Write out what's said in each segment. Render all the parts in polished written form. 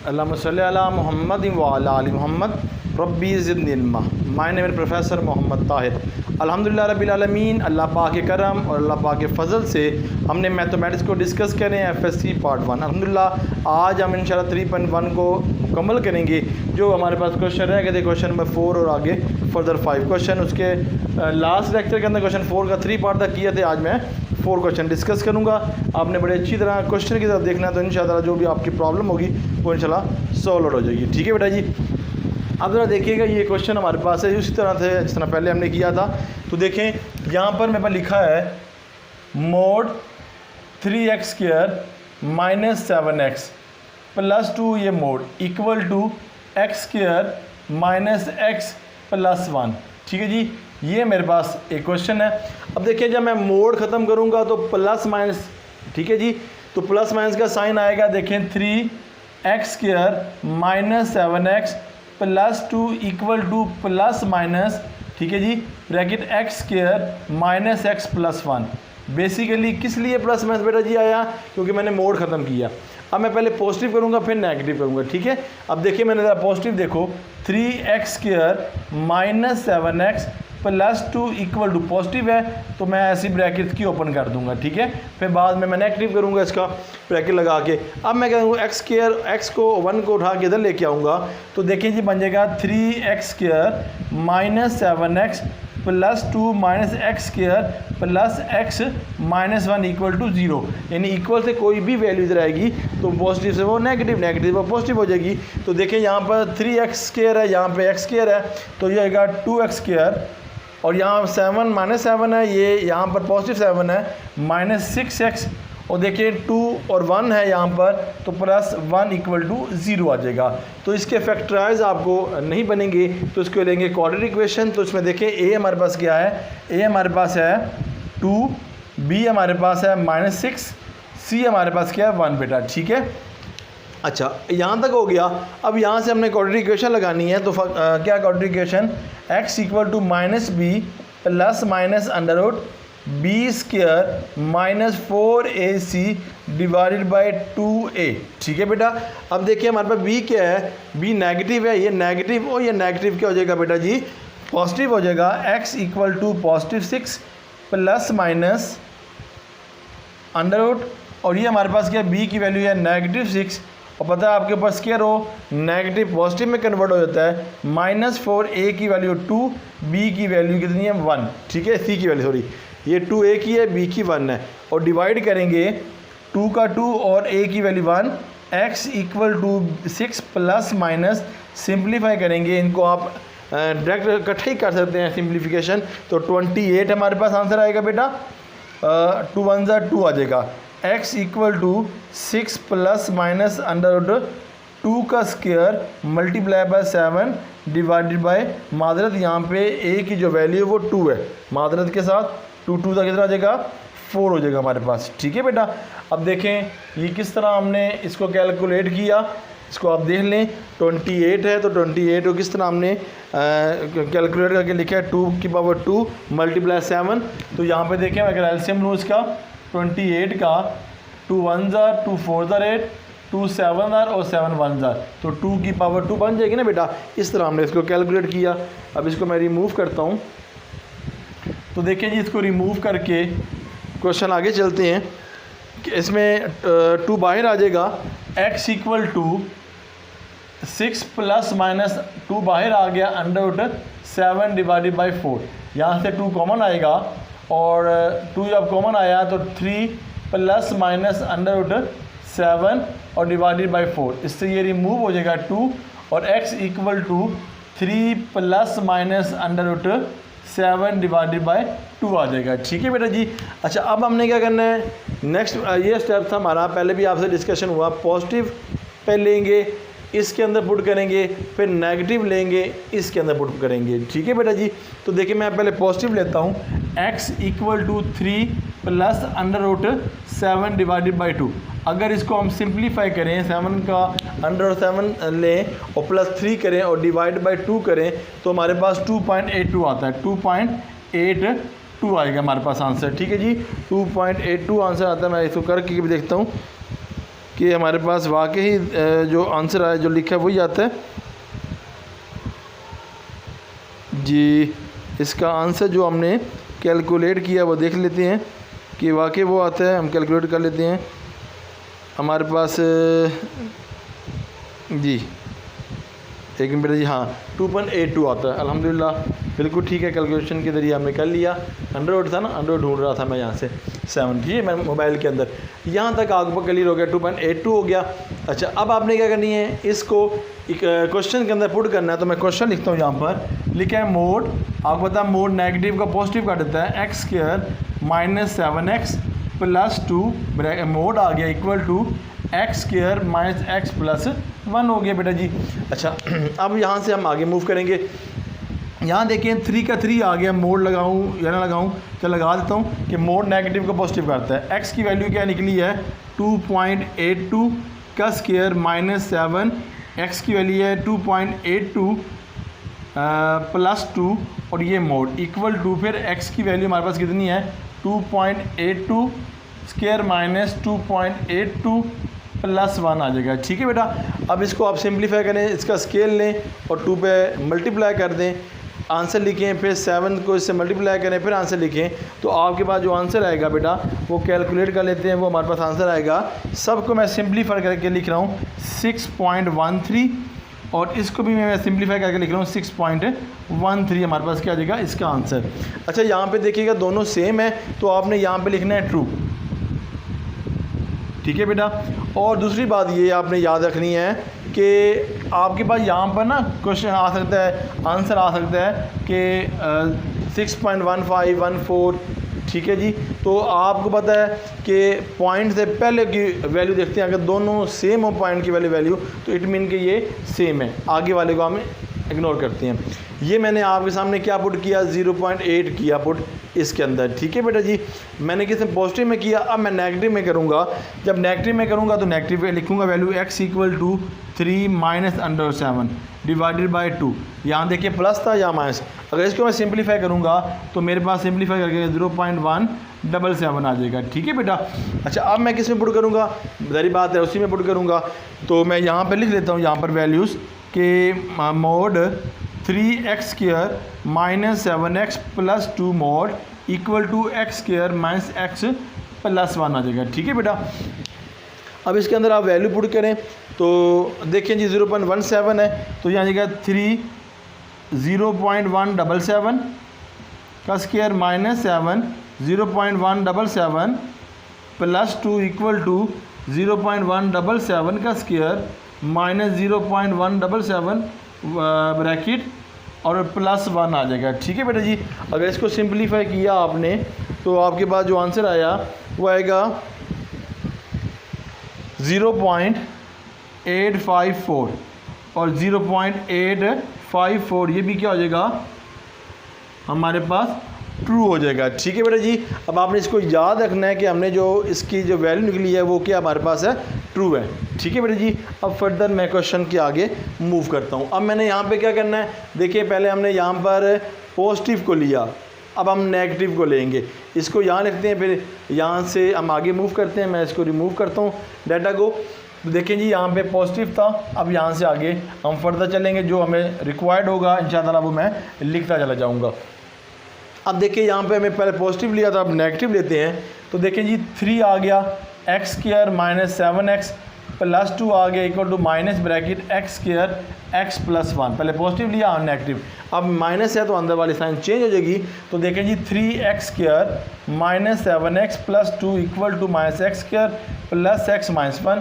अल्लाहुम्मा सल्ली अला मुहम्मद व अला आलि मुहम्मद रब्बी ज़िदनी इल्मा। My name is professor Mohammed Tahir. अल्हम्दुलिल्लाह रब्बिल आलमीन, अल्लाह पाक के करम और अल्लाह पाक के फ़ज़ल से हमने मैथमेटिक्स को डिस्कस करें FSC पार्ट 1। अल्हम्दुलिल्लाह आज हम इंशाल्लाह 3.1 को मुकम्मल करेंगे। जो हमारे पास क्वेश्चन रह गए थे, क्वेश्चन नंबर 4 और आगे फर्दर 5 क्वेश्चन, उसके लास्ट लेक्चर के अंदर क्वेश्चन 4 का 3 पार्ट तक किए थे। आज मैं 4 क्वेश्चन डिस्कस करूँगा। आपने बड़े अच्छी तरह क्वेश्चन की तरफ देखना है, तो इंशाल्लाह जो भी आपकी प्रॉब्लम होगी वो इंशाल्लाह सॉल्व हो जाएगी। ठीक है बेटा जी। अब ज़रा देखिएगा, ये क्वेश्चन हमारे पास है उसी तरह से जिस तरह पहले हमने किया था। तो देखें यहाँ पर मेरे पास लिखा है mode 3x² minus 7x plus 2 ये mod equal to x² minus x plus 1। ठीक है जी, ये मेरे पास एक क्वेश्चन है। अब देखिए जब मैं मोड ख़त्म करूँगा तो प्लस माइनस, ठीक है जी, तो प्लस माइनस का साइन आएगा। देखें 3x² minus 7x plus 2 equal to plus minus, ठीक है जी, bracket x² minus x plus 1। Basically किस लिए प्लस माइनस बेटा जी आया? क्योंकि मैंने मोड ख़त्म किया। अब मैं पहले पॉजिटिव करूँगा फिर नेगेटिव करूँगा। ठीक है, अब देखिए मैंने ज़रा पॉजिटिव देखो, 3x² minus 7x plus 2 equal to positive है, तो मैं ऐसी ब्रैकेट की ओपन कर दूंगा। ठीक है, फिर बाद में मैं नेगेटिव करूंगा इसका ब्रैकेट लगा के। अब मैं कहूँगा x को 1 को उठा के इधर लेके आऊँगा, तो देखिए जी बन जाएगा 3x² minus 7x plus 2 minus x² plus x minus 1 equal to 0। यानी इक्वल से कोई भी वैल्यू इधर आएगी तो पॉजिटिव से वो नेगेटिव, नेगेटिव वो पॉजिटिव हो जाएगी। तो देखिए यहाँ पर 3x² है, यहाँ पे x² है, तो ये आएगा 2x², और यहाँ 7 माइनस 7 है, ये यहाँ पर पॉजिटिव 7 है, माइनस 6x, और देखिए 2 और 1 है यहाँ पर, तो प्लस 1 इक्वल टू 0 आ जाएगा। तो इसके फैक्टराइज आपको नहीं बनेंगे, तो इसको लेंगे क्वाड्रेटिक इक्वेशन। तो इसमें देखें a हमारे पास क्या है, a हमारे पास है 2, b हमारे पास है माइनस 6, c हमारे पास क्या है 1 बेटा। ठीक है, अच्छा यहाँ तक हो गया। अब यहाँ से हमने क्वाड्रेटिक इक्वेशन लगानी है। तो क्या quadratic equation, x equal to minus b plus minus under root b² minus 4ac divided by 2a। ठीक है बेटा। अब देखिए हमारे पास b क्या है, b नेगेटिव है, ये नेगेटिव और ये नेगेटिव क्या हो जाएगा बेटा जी, पॉजिटिव हो जाएगा। x equal to positive 6 plus minus under root, और ये हमारे पास क्या b की वैल्यू है नेगेटिव 6, और पता है आपके पास स्क्वायर हो नेगेटिव पॉजिटिव में कन्वर्ट हो जाता है। माइनस 4a की वैल्यू 2, b की वैल्यू कितनी है 1। ठीक है, c की वैल्यू सॉरी, ये 2a की है, b की 1 है, और डिवाइड करेंगे 2 का 2 और a की value 1, x equal to 6 plus minus, simplify करेंगे इनको आप डायरेक्ट इकट्ठे ही कर सकते हैं सिंप्लीफिकेशन। तो 28 हमारे पास आंसर आएगा बेटा, 2 1 ज़ा 2 आ जाएगा। x equal to 6 plus minus under root 2 का square multiply by 7 divided by, मादरत यहाँ पे a की जो वैल्यू है वो 2 है, मादरत के साथ 2 2 का कितना आ जाएगा 4 हो जाएगा हमारे पास। ठीक है बेटा। अब देखें ये किस तरह हमने इसको कैलकुलेट किया, इसको आप देख लें। 28 है, तो 28 को किस तरह हमने कैलकुलेट करके लिखा है, 2 की पावर 2 मल्टीप्लाई 7। तो यहाँ पे देखें अगर एलसीएम लूँ इसका 28 का, 2 1 ज़ा 2 4 ज़ा 8, 2 7 ज़ा और 7 1 ज़ा, तो 2 की पावर 2 बन जाएगी ना बेटा। इस तरह हमने इसको कैलकुलेट किया। अब इसको मैं रिमूव करता हूँ, तो देखिए जी इसको रिमूव करके क्वेश्चन आगे चलते हैं। इसमें 2 बाहर आ जाएगा, x equal to 6 plus minus 2 बाहर आ गया, अंडर रूट 7 डिवाइडेड बाई 4, यहाँ से 2 कॉमन आएगा, और 2 जब कॉमन आया तो 3 प्लस माइनस अंडर रूट 7 और डिवाइडेड बाई 4, इससे ये रिमूव हो जाएगा 2, और x equal to 3 plus minus under root 7 divided by 2 आ जाएगा। ठीक है बेटा जी। अच्छा अब हमने क्या करना है, नेक्स्ट ये स्टेप था हमारा, पहले भी आपसे डिस्कशन हुआ, पॉजिटिव पे लेंगे इसके अंदर पुट करेंगे, फिर नेगेटिव लेंगे इसके अंदर पुट करेंगे। ठीक है बेटा जी। तो देखिए मैं पहले पॉजिटिव लेता हूँ, x equal to 3 plus under root 7 divided by 2। अगर इसको हम सिंप्लीफाई करें, 7 का अंडर रूट 7 लें और प्लस 3 करें और डिवाइड बाई 2 करें, तो हमारे पास 2.82 आता है, 2.82 आएगा हमारे पास आंसर। ठीक है जी, 2.82 आंसर आता है। मैं इसको करके भी देखता हूँ, कि हमारे पास वाकई जो आंसर आया जो लिखा है वही आता है जी। इसका आंसर जो हमने कैलकुलेट किया वो देख लेते हैं कि वाकई वो आता है। हम कैलकुलेट कर लेते हैं। हमारे पास जी एक मिनट जी, हाँ 2.82 आता है। अल्हम्दुलिल्लाह बिल्कुल ठीक है, कैलकुलेशन के ज़रिए हमने कर लिया। 100 था ना, 100 ढूंढ रहा था मैं यहाँ से 7 जी मैं मोबाइल के अंदर, यहाँ तक आपको क्लियर हो गया। 2.82 हो गया। अच्छा, अब आपने क्या करनी है, इसको एक क्वेश्चन के अंदर पुट करना है। तो मैं क्वेश्चन लिखता हूँ, यहाँ पर लिखा है मोड, आपको पता है मोड नेगेटिव का पॉजिटिव कर देता है, x square minus 7x plus 2 mod आ गया equal to x square minus x plus 1 हो गया बेटा जी। अच्छा अब यहाँ से हम आगे मूव करेंगे। यहाँ देखिए 3 का 3 आ गया, मोड लगाऊँ या ना लगाऊँ, तो लगा देता हूँ कि मोड नेगेटिव को पॉजिटिव करता है। एक्स की वैल्यू क्या निकली है 2.82 का स्क्वायर माइनस 7, एक्स की वैल्यू है 2.82 प्लस 2 और ये मोड इक्वल टू, फिर एक्स की वैल्यू हमारे पास कितनी है 2.82 स्क्वायर माइनस 2.82 प्लस 1 आ जाएगा। ठीक है बेटा, अब इसको आप सिंप्लीफाई करें, इसका स्केल लें और 2 पे मल्टीप्लाई कर दें, आंसर लिखें, फिर 7 को इससे मल्टीप्लाई करें, फिर आंसर लिखें, तो आपके पास जो आंसर आएगा बेटा वो कैलकुलेट कर लेते हैं, वो हमारे पास आंसर आएगा। सबको मैं सिंप्लीफाई करके लिख रहा हूँ 6.13 और इसको भी मैं सिंप्लीफाई करके लिख रहा हूँ 6.13। हमारे पास क्या आ जाएगा इसका आंसर। अच्छा यहाँ पे देखिएगा दोनों सेम है, तो आपने यहाँ पे लिखना है ट्रू। ठीक है बेटा, और दूसरी बात ये आपने याद रखनी है कि आपके पास यहाँ पर ना क्वेश्चन आ सकता है, आंसर आ सकता है कि 6.1514। ठीक है जी, तो आपको पता है कि पॉइंट से पहले की वैल्यू देखते हैं, अगर दोनों सेम हो पॉइंट की वैल्यू तो इट मीन कि ये सेम है, आगे वाले को हम इग्नोर करते हैं। ये मैंने आपके सामने क्या पुट किया 0.8 किया पुट इसके अंदर। ठीक है बेटा जी, मैंने किसी पॉजिटिव में किया, अब मैं नेगेटिव में करूँगा। जब नेगेटिव में करूँगा तो नेगेटिव में लिखूँगा value x equal to 3 minus under 7 divided by 2। यहाँ देखिए प्लस था, यहाँ माइनस। अगर इसको मैं सिंप्लीफाई करूँगा तो मेरे पास सिंप्लीफाई करके 0.177 आ जाएगा। ठीक है बेटा। अच्छा अब मैं किस में पुट करूँगा, ज़ाहिर बात है उसी में पुट करूँगा। तो मैं यहाँ पर लिख लेता हूँ यहाँ पर वैल्यूज़ के mod 3x square minus 7x plus 2 mod equal to x square minus x plus 1 आ जाएगा। ठीक है बेटा, अब इसके अंदर आप वैल्यू पुट करें तो देखें जी 0.17 है, तो यहाँ जाएगा 0.177 का square minus 7 0.177 plus 2 equal to 0.177 का स्क्वायर माइनस 0.177 ब्रैकेट और प्लस 1 आ जाएगा। ठीक है बेटा जी, अगर इसको सिंप्लीफाई किया आपने तो आपके पास जो आंसर आया वो आएगा 0.854 और 0.854, ये भी क्या हो जाएगा हमारे पास ट्रू हो जाएगा। ठीक है बेटा जी, अब आपने इसको याद रखना है कि हमने जो इसकी जो वैल्यू निकली है वो क्या हमारे पास है ट्रू है। ठीक है बेटा जी, अब फर्दर मैं क्वेश्चन के आगे मूव करता हूँ। अब मैंने यहाँ पे क्या करना है, देखिए पहले हमने यहाँ पर पॉजिटिव को लिया, अब हम नेगेटिव को लेंगे, इसको यहाँ लिखते हैं, फिर यहाँ से हम आगे मूव करते हैं। मैं इसको रिमूव करता हूँ डाटा को। तो देखें जी यहाँ पे पॉजिटिव था, अब यहाँ से आगे हम फर्दर चलेंगे, जो हमें रिक्वायर्ड होगा इंशाअल्लाह वो मैं लिखता चला जाऊँगा। अब देखिए यहाँ पे हमें पहले पॉजिटिव लिया था, अब नेगेटिव लेते हैं। तो देखें जी 3 आ गया, x square minus 7x plus 2 आ गया equal to minus bracket x square x plus 1। पहले पॉजिटिव लिया और नेगेटिव, अब माइनस है तो अंदर वाली साइन चेंज हो जाएगी। तो देखें जी 3x square minus 7x plus 2 equal to minus x square plus x minus 1।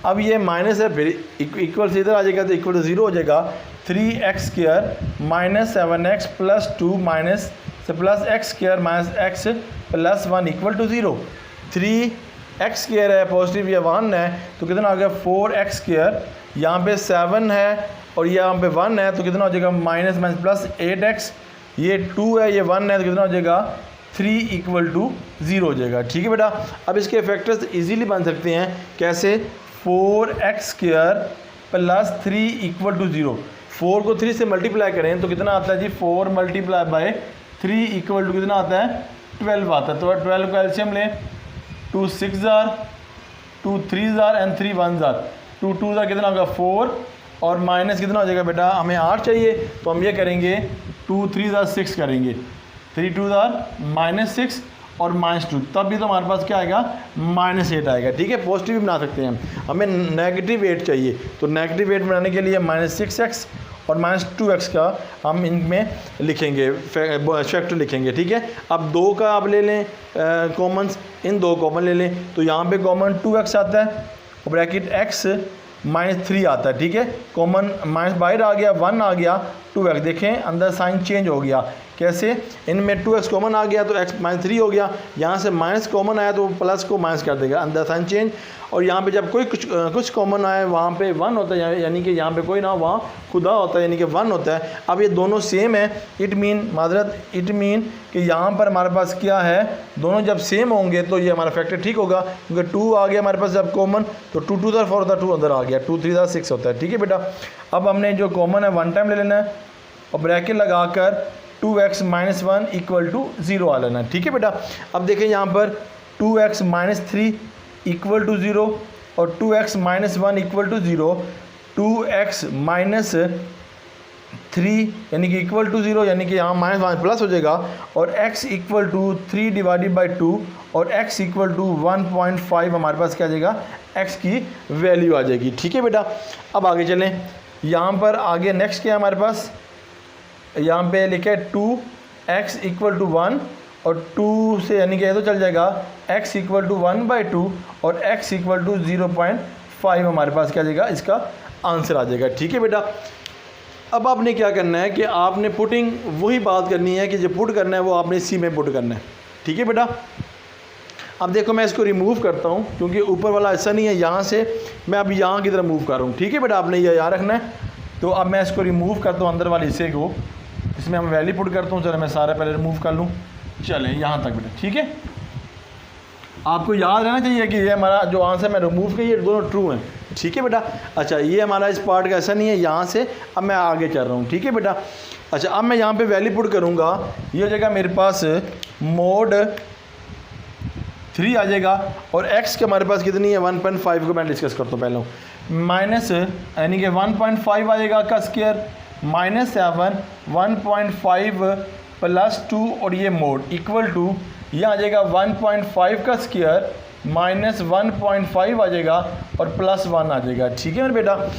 अब ये माइनस है, फिर इक्वल से इधर आ जाएगा तो इक्वल टू 0 हो जाएगा। 3x square minus 7x plus 2 minus से plus x square minus x plus 1 equal to 0। 3x square है पॉजिटिव, ये 1 है तो कितना हो गया 4x स्क्वायर, यहाँ पे 7 है और यहाँ पे 1 है तो कितना हो जाएगा माइनस माइनस प्लस 8x, ये 2 है ये 1 है तो कितना हो जाएगा 3 इक्वल टू 0 हो जाएगा। ठीक है बेटा, अब इसके फैक्टर्स इजीली बन सकते हैं, कैसे 4x square plus 3 equal to 0। 4 को 3 से मल्टीप्लाई करें तो कितना आता है जी 4 मल्टीप्लाई बाय 3 इक्वल टू कितना आता है 12 आता है। तो 12 का एलसीएम लें, 2 6 jar 2 3 jar and 3 1 jar, 2 2 jar कितना होगा 4 और माइनस कितना हो जाएगा बेटा, हमें 8 चाहिए तो हम ये करेंगे 2 3 जार 6 करेंगे, 3 2 जार -6 और -2, तब भी तो हमारे पास क्या आएगा -8 आएगा। ठीक है, पॉजिटिव भी बना सकते हैं, हमें -8 चाहिए तो -8 बनाने के लिए -6x और -2x का हम इनमें लिखेंगे, फैक्टर लिखेंगे। ठीक है, अब 2 का आप ले लें कॉमन्स, इन 2 कॉमन ले लें तो यहाँ पे कॉमन 2x आता है और ब्रैकेट x -3 आता है। ठीक है, कॉमन माइनस बाहर आ गया, 1 आ गया, 2x देखें अंदर साइन चेंज हो गया, कैसे, इनमें 2x कॉमन आ गया तो x -3 हो गया, यहाँ से माइनस कॉमन आया तो प्लस को माइनस कर देगा, अंदर साइन चेंज। और यहाँ पे जब कोई कुछ कॉमन आए वहाँ पे 1 होता है, यानी कि यहाँ पे कोई ना वहाँ खुदा होता है, यानी कि 1 होता है। अब ये दोनों सेम है, इट मीन कि यहाँ पर हमारे पास क्या है, दोनों जब सेम होंगे तो ये हमारा फैक्टर ठीक होगा, क्योंकि 2 आ गया हमारे पास जब कॉमन तो 2 2 4 होता है, 2 अंदर आ गया, 2 3 6 होता है। ठीक है बेटा, अब हमने जो कॉमन है 1 टाइम ले लेना है और ब्रैकेट लगाकर 2x -1 = 0 आ लेना है। ठीक है बेटा, अब देखें यहाँ पर 2x -3 = 0 और 2x -1 = 0, 2x -3 यानी कि =0, यानी कि यहाँ -1 प्लस हो जाएगा और x = 3/2 और x = 1.5 हमारे पास क्या आ जाएगा, x की वैल्यू आ जाएगी। ठीक है बेटा, अब आगे चलें, यहाँ पर आगे नेक्स्ट क्या है हमारे पास, यहाँ पे लिखा है 2x = 1 और 2 से यानी कि ये तो चल जाएगा, x = 1/2 और x = 0.5 हमारे पास क्या आ जाएगा, इसका आंसर आ जाएगा। ठीक है बेटा, अब आपने क्या करना है कि आपने पुटिंग वही बात करनी है कि जो पुट करना है वो आपने सी में पुट करना है। ठीक है बेटा, अब देखो मैं इसको रिमूव करता हूँ क्योंकि ऊपर वाला ऐसा नहीं है, यहाँ से मैं अब यहाँ की तरफ मूव कर रहा हूँ। ठीक है बेटा, आपने ये याद रखना है। तो अब मैं इसको रिमूव करता हूँ अंदर वाले हिस्से को, इसमें हम वैल्यू पुट करता हूँ। चलो मैं सारा पहले रिमूव कर लूँ, चले यहाँ तक बेटा। ठीक है, आपको याद रहना चाहिए कि ये हमारा जो आंसर मैं रिमूव किया ये दोनों ट्रू हैं। ठीक है बेटा, अच्छा ये हमारा इस पार्ट का ऐसा नहीं है, यहाँ से अब मैं आगे चल रहा हूँ। ठीक है बेटा, अच्छा अब मैं यहाँ पे वैल्यू पुट करूँगा, ये हो जाएगा मेरे पास mod 3 आ जाएगा और x के हमारे पास कितनी है 1.5 को मैं डिस्कस करता हूँ पहले, माइनस यानी कि 1.5 आ जाएगा का स्क्वायर -7 1.5 + 2 और ये मोड इक्वल टू यह आ जाएगा 1.5 का स्क्वायर -1.5 आ जाएगा और +1 आ जाएगा। ठीक है मेरे बेटा,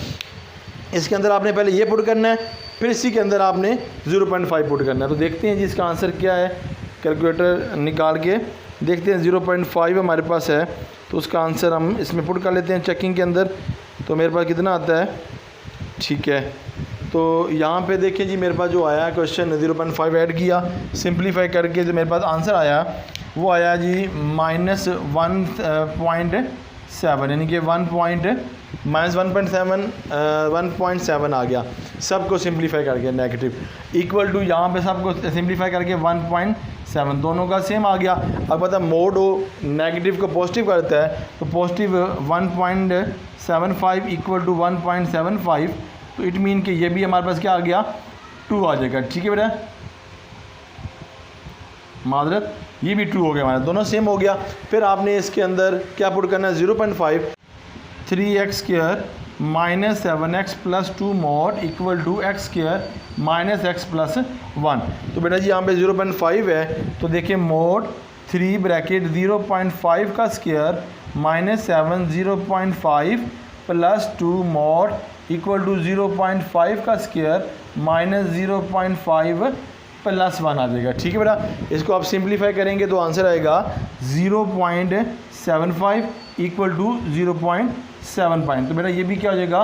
इसके अंदर आपने पहले ये पुट करना है, फिर इसी के अंदर आपने 0.5 पुट करना है। तो देखते हैं जी इसका आंसर क्या है, कैलकुलेटर निकाल के देखते हैं। 0.5 हमारे पास है तो उसका आंसर हम इसमें पुट कर लेते हैं चेकिंग के अंदर, तो मेरे पास कितना आता है। ठीक है, तो यहाँ पे देखिए जी मेरे पास जो आया क्वेश्चन 0.5 ऐड किया, सिंप्लीफाई करके जो मेरे पास आंसर आया वो आया जी -1.7 यानी कि 1.7 आ गया, सबको सिंप्लीफाई करके नेगेटिव इक्वल टू यहाँ पे सबको सिंप्लीफाई करके 1.7 दोनों का सेम आ गया। अब पता मोड हो नेगेटिव को पॉजिटिव करता है तो पॉजिटिव 1.75 = 1.75, तो इट मीन कि ये भी हमारे पास क्या आ गया 2 आ जाएगा। ठीक है बेटा, मादरत ये भी 2 हो गया, हमारा दोनों सेम हो गया। फिर आपने इसके अंदर क्या पुट करना है 0.5 3x² -7x + 2 mod equal to x² -x + 1। तो बेटा जी यहाँ पे 0.5 है तो देखिए mod 3 ब्रैकेट 0.5 का स्क्वायर -7 0.5 + 2 mod इक्वल टू 0.5 का स्क्वायर -0.5 + 1 आ जाएगा। ठीक है बेटा, इसको आप सिंप्लीफाई करेंगे तो आंसर आएगा 0.75 = 0.75। तो बेटा ये भी क्या हो जाएगा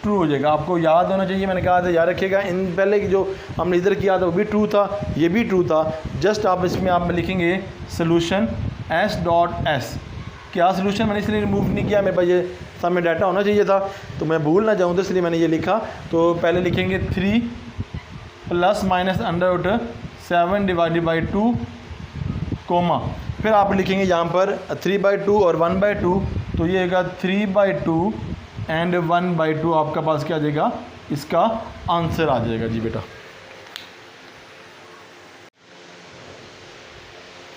ट्रू हो जाएगा। आपको याद होना चाहिए, मैंने कहा था याद रखिएगा, इन पहले की जो हमने इधर किया था वो भी ट्रू था, ये भी ट्रू था। जस्ट आप इसमें आप लिखेंगे सोल्यूशन S.S। क्या सोल्यूशन मैंने इसलिए रिमूव नहीं किया, मेरे पास ये सामने डाटा होना चाहिए था तो मैं भूल ना जाऊँ, तो इसलिए मैंने ये लिखा। तो पहले लिखेंगे 3 ± √7/2 कोमा, फिर आप लिखेंगे यहाँ पर 3/2 और 1/2, तो ये आएगा 3/2 एंड 1/2 आपका पास क्या आ जाएगा, इसका आंसर आ जाएगा जी बेटा।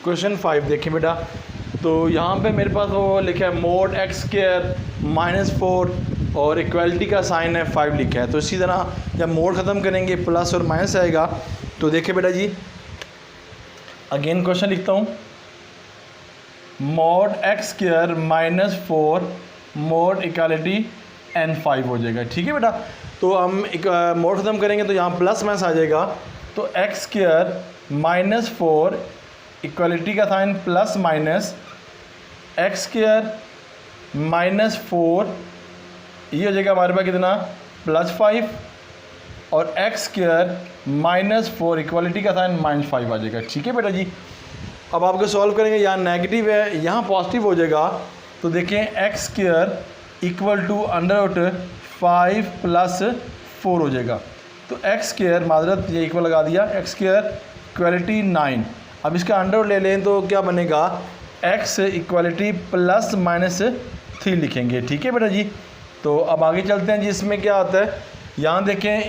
क्वेश्चन 5 देखिए बेटा, तो यहाँ पे मेरे पास वो लिखा है मोड एक्स स्क्वायर -4 और इक्वालिटी का साइन है 5 लिखा है। तो इसी तरह जब मोड ख़त्म करेंगे प्लस और माइनस आएगा। तो देखिए बेटा जी, अगेन क्वेश्चन लिखता हूँ, mode x square -4 mode equality n5 हो जाएगा। ठीक है बेटा, तो हम एक मोड ख़त्म करेंगे तो यहाँ प्लस माइनस आ जाएगा। तो एक्स स्क्वायर -4 इक्वालिटी का sign plus minus x square -4 ये हो जाएगा हमारे पास कितना +5 और एक्स स्क्वायर -4 इक्वालिटी का साइन -5 आ जाएगा। ठीक है बेटा जी, अब आपको सॉल्व करेंगे, यहाँ नेगेटिव है यहाँ पॉजिटिव हो जाएगा। तो देखें एक्स स्क्वायर इक्वल टू √5 + 4 हो जाएगा। तो एक्स स्क्वायर माजरत ये इक्वल लगा दिया, एक्स स्क्वायर इक्वालिटी 9। अब इसका अंडर ले लें तो क्या बनेगा, एक्स इक्वालिटी ±3 लिखेंगे। ठीक है बेटा जी, तो अब आगे चलते हैं जी। इसमें क्या आता है, यहाँ देखें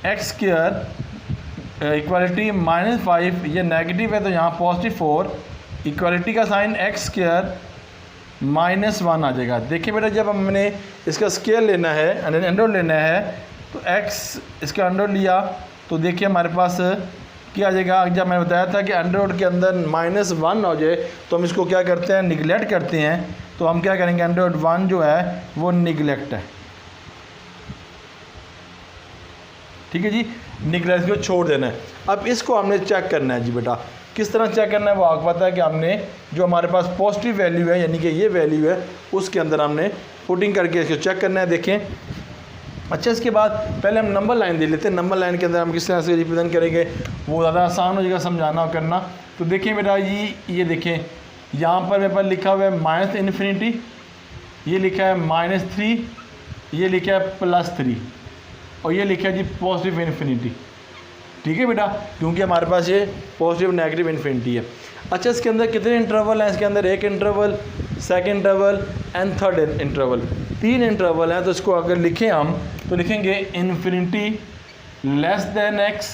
एक्स स्क्वायर इक्वालिटी -5 ये नेगेटिव है तो यहाँ +4 इक्वालिटी का साइन एक्स स्क्वायर -1 आ जाएगा। देखिए बेटा, जब हमने इसका स्क्वायर लेना है अंडर लेना है तो एक्स इसका अंडर लिया तो देखिए हमारे पास क्या आ जाएगा। जब मैंने बताया था कि अंडर के अंदर -1 हो जाए तो हम इसको क्या करते हैं, निगलेक्ट करते हैं। तो हम क्या करेंगे, अंडर 1 जो है वो निगलेक्ट है। ठीक है जी, निगलेक्ट को छोड़ देना है। अब इसको हमने चेक करना है जी बेटा, किस तरह चेक करना है वो आपको पता है कि हमने जो हमारे पास पॉजिटिव वैल्यू है यानी कि ये वैल्यू है उसके अंदर हमने पुटिंग करके इसको चेक करना है। देखें, अच्छा इसके बाद पहले हम नंबर लाइन दे लेते हैं। नंबर लाइन के अंदर हम किस तरह से रिप्रेजेंट करेंगे वो ज़्यादा आसान हो जाएगा समझाना और करना। तो देखिए बेटा जी, ये देखें यहाँ पर मेरे पास लिखा हुआ है -∞, ये लिखा है -3, ये लिखा है +3 और ये लिखा है जी पॉजिटिव इन्फिनिटी। ठीक है बेटा, क्योंकि हमारे पास ये पॉजिटिव नेगेटिव इन्फिनिटी है। अच्छा, इसके अंदर कितने इंटरवल हैं, इसके अंदर एक interval, second interval and third interval, 3 interval हैं। तो इसको अगर लिखें हम तो लिखेंगे इन्फिनिटी x,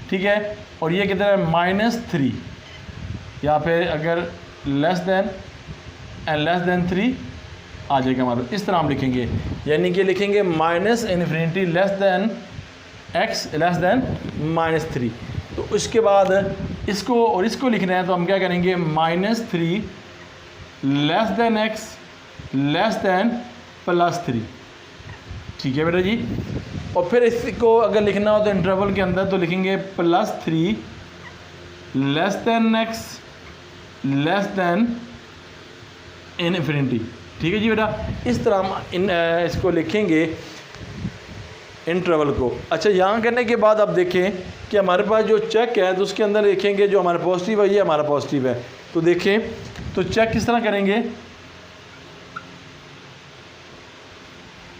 ठीक है, और ये कितना है -3, या फिर अगर <3 आ जाएगा हमारा। इस तरह हम लिखेंगे, यानी कि लिखेंगे -∞ x -3। तो उसके बाद इसको और इसको लिखना है तो हम क्या करेंगे, -3 x +3। ठीक है बेटा जी, और फिर इसको अगर लिखना हो तो इंटरवल के अंदर तो लिखेंगे +3 x ∞। ठीक है जी बेटा, इस तरह हम इसको लिखेंगे इंटरवल को। अच्छा, यहाँ करने के बाद अब देखें कि हमारे पास जो चेक है तो उसके अंदर लिखेंगे जो हमारा पॉजिटिव है ये हमारा पॉजिटिव है। तो देखें, तो चेक किस तरह करेंगे।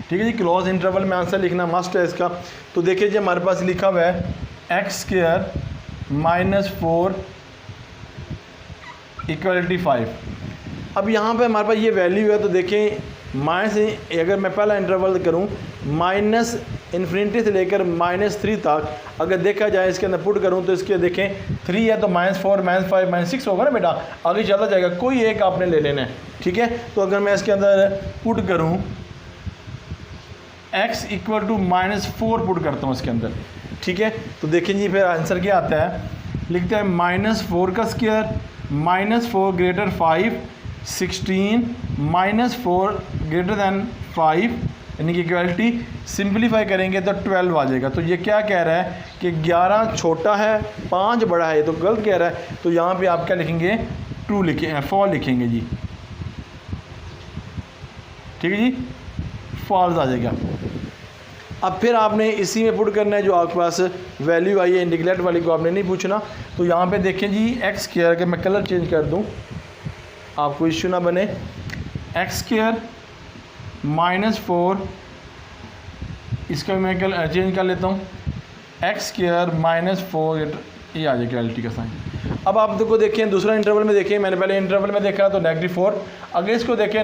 ठीक है जी, क्लोज इंटरवल में आंसर लिखना मस्ट है इसका। तो देखिए जी, हमारे पास लिखा हुआ है एक्स स्क्वायर -4 इक्वलिटी 5। अब यहाँ पे हमारे पास ये वैल्यू है तो देखें माइनस, अगर मैं पहला इंटरवल करूँ -∞ से लेकर -3 तक अगर देखा जाए इसके अंदर पुट करूँ तो इसके देखें 3 है तो -4 -5 -6 होगा ना बेटा, आगे चलता जाएगा, कोई एक आपने ले लेना है। ठीक है, तो अगर मैं इसके अंदर पुट करूँ x इक्वल टू -4 पुट करता हूँ इसके अंदर। ठीक है, तो देखें जी फिर आंसर क्या आता है, लिखते हैं -4 का स्क्वायर -4 > 5 16 -4 > 5 यानी कि इक्वलिटी सिंपलीफाई करेंगे तो 12 आ जाएगा। तो ये क्या कह रहा है कि 11 छोटा है 5 बड़ा है, तो गलत कह रहा है। तो यहाँ पे आप क्या लिखेंगे, 2 लिखें 4 लिखेंगे जी। ठीक है जी, फॉल्स आ जाएगा। अब फिर आपने इसी में पुट करना है जो आपके पास वैल्यू आई है, निगलेक्ट वाली को आपने नहीं पूछना। तो यहाँ पे देखें जी एक्स स्क्वायर के मैं कलर चेंज कर दूँ आपको इश्यू ना बने, एक्स स्क्वायर -4 इसका मैं चेंज कर लेता हूँ, एक्स स्क्वायर -4 ये आ जाएगा रियलिटी का साइन। अब आप देखो देखें दूसरा इंटरवल में देखें, मैंने पहले इंटरवल में देखा तो -4, अगर इसको देखें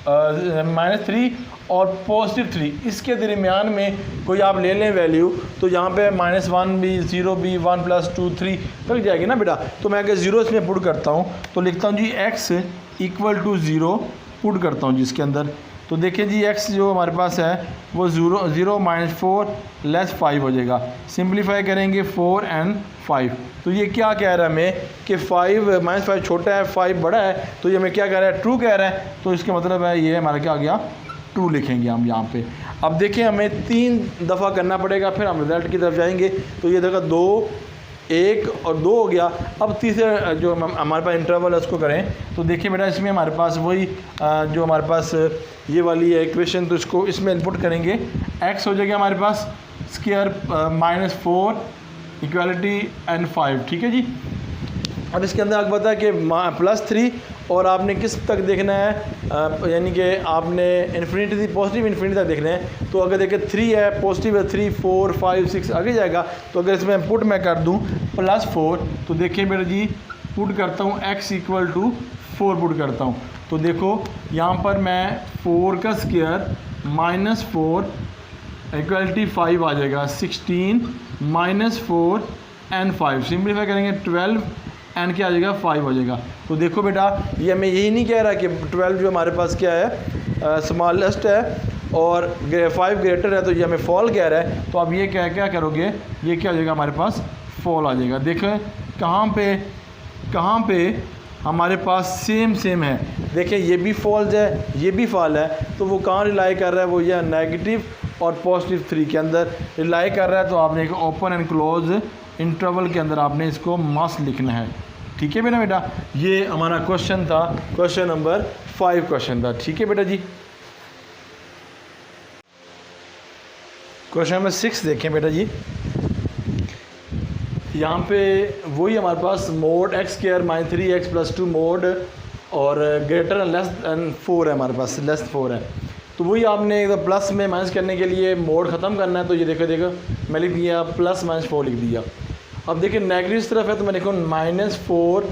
-3 और +3, इसके दरमियान में कोई आप ले लें वैल्यू, तो यहाँ पे -1 भी, 0 भी, 1 + 2 3 तक जाएगी ना बेटा। तो मैं अगर 0 इसमें पुट करता हूँ तो लिखता हूँ जी x = 0 पुट करता हूँ जी इसके अंदर। तो देखिए जी x जो हमारे पास है वो 0 -4 < 5 हो जाएगा। सिंप्लीफाई करेंगे 4 और 5। तो ये क्या कह रहा है हमें कि 5 छोटा है, 5 बड़ा है, तो ये हमें क्या कह रहा है, ट्रू कह रहा है। तो इसका मतलब है ये हमारा क्या आ गया, ट्रू लिखेंगे हम यहाँ पे। अब देखिए हमें 3 दफ़ा करना पड़ेगा, फिर हम रिजल्ट की तरफ जाएंगे। तो ये देखा 2, 1 और 2 हो गया। अब तीसरे जो हमारे पास इंटरवल है उसको करें। तो देखिए बेटा इसमें हमारे पास वही जो हमारे पास ये वाली है इक्वेशन, तो इसको इसमें इनपुट करेंगे। x हो जाएगा हमारे पास स्क्वायर -4 इक्वालिटी एंड 5, ठीक है जी। अब इसके अंदर आपको पता है कि +3 और आपने किस तक देखना है, यानी कि आपने इन्फिनिटी पॉजिटिव इन्फिनिटी तक देखना है। तो अगर देखें 3 है, पॉजिटिव है 3, 4, 5, 6 आगे जाएगा। तो अगर इसमें पुट मैं कर दूं +4, तो देखिए बेटा जी पुट करता हूँ x = 4 पुट करता हूँ। तो देखो यहाँ पर मैं 4 का स्क्वायर -4 इक्वलिटी 5 आ जाएगा। 16 -4 और 5 सिंप्लीफाई करेंगे 12 एंड क्या आ जाएगा, 5 हो जाएगा। तो देखो बेटा ये हमें यही नहीं कह रहा कि 12 जो हमारे पास क्या है, स्मॉलेस्ट है और 5 ग्रेटर है, तो ये हमें फॉल कह रहा है। तो अब ये क्या करोगे, ये क्या हो जाएगा हमारे पास, फॉल आ जाएगा। देखो कहाँ पे हमारे पास सेम है। देखिए ये भी फॉल्स है, ये भी फॉल है, तो वो कहाँ रिलाई कर रहा है, वो ये नेगेटिव और +3 के अंदर रिलाई कर रहा है। तो आपने एक ओपन एंड क्लोज इंटरवल के अंदर आपने इसको मस्ट लिखना है, ठीक है बेटा। ये हमारा क्वेश्चन था, क्वेश्चन नंबर 5 क्वेश्चन था, ठीक है बेटा जी। क्वेश्चन नंबर 6 देखें बेटा जी। यहाँ पे वही हमारे पास मोड x² -3x + 2 मोड और ग्रेटर एंड लेस देन 4 है, हमारे पास लेस 4 है। तो वही आपने एक प्लस में माइनस करने के लिए मोड ख़त्म करना है। तो ये देखो मैं लिख दिया +-4 लिख दिया। अब देखिए नेगेटिव इस तरफ है, तो मैं देखो -4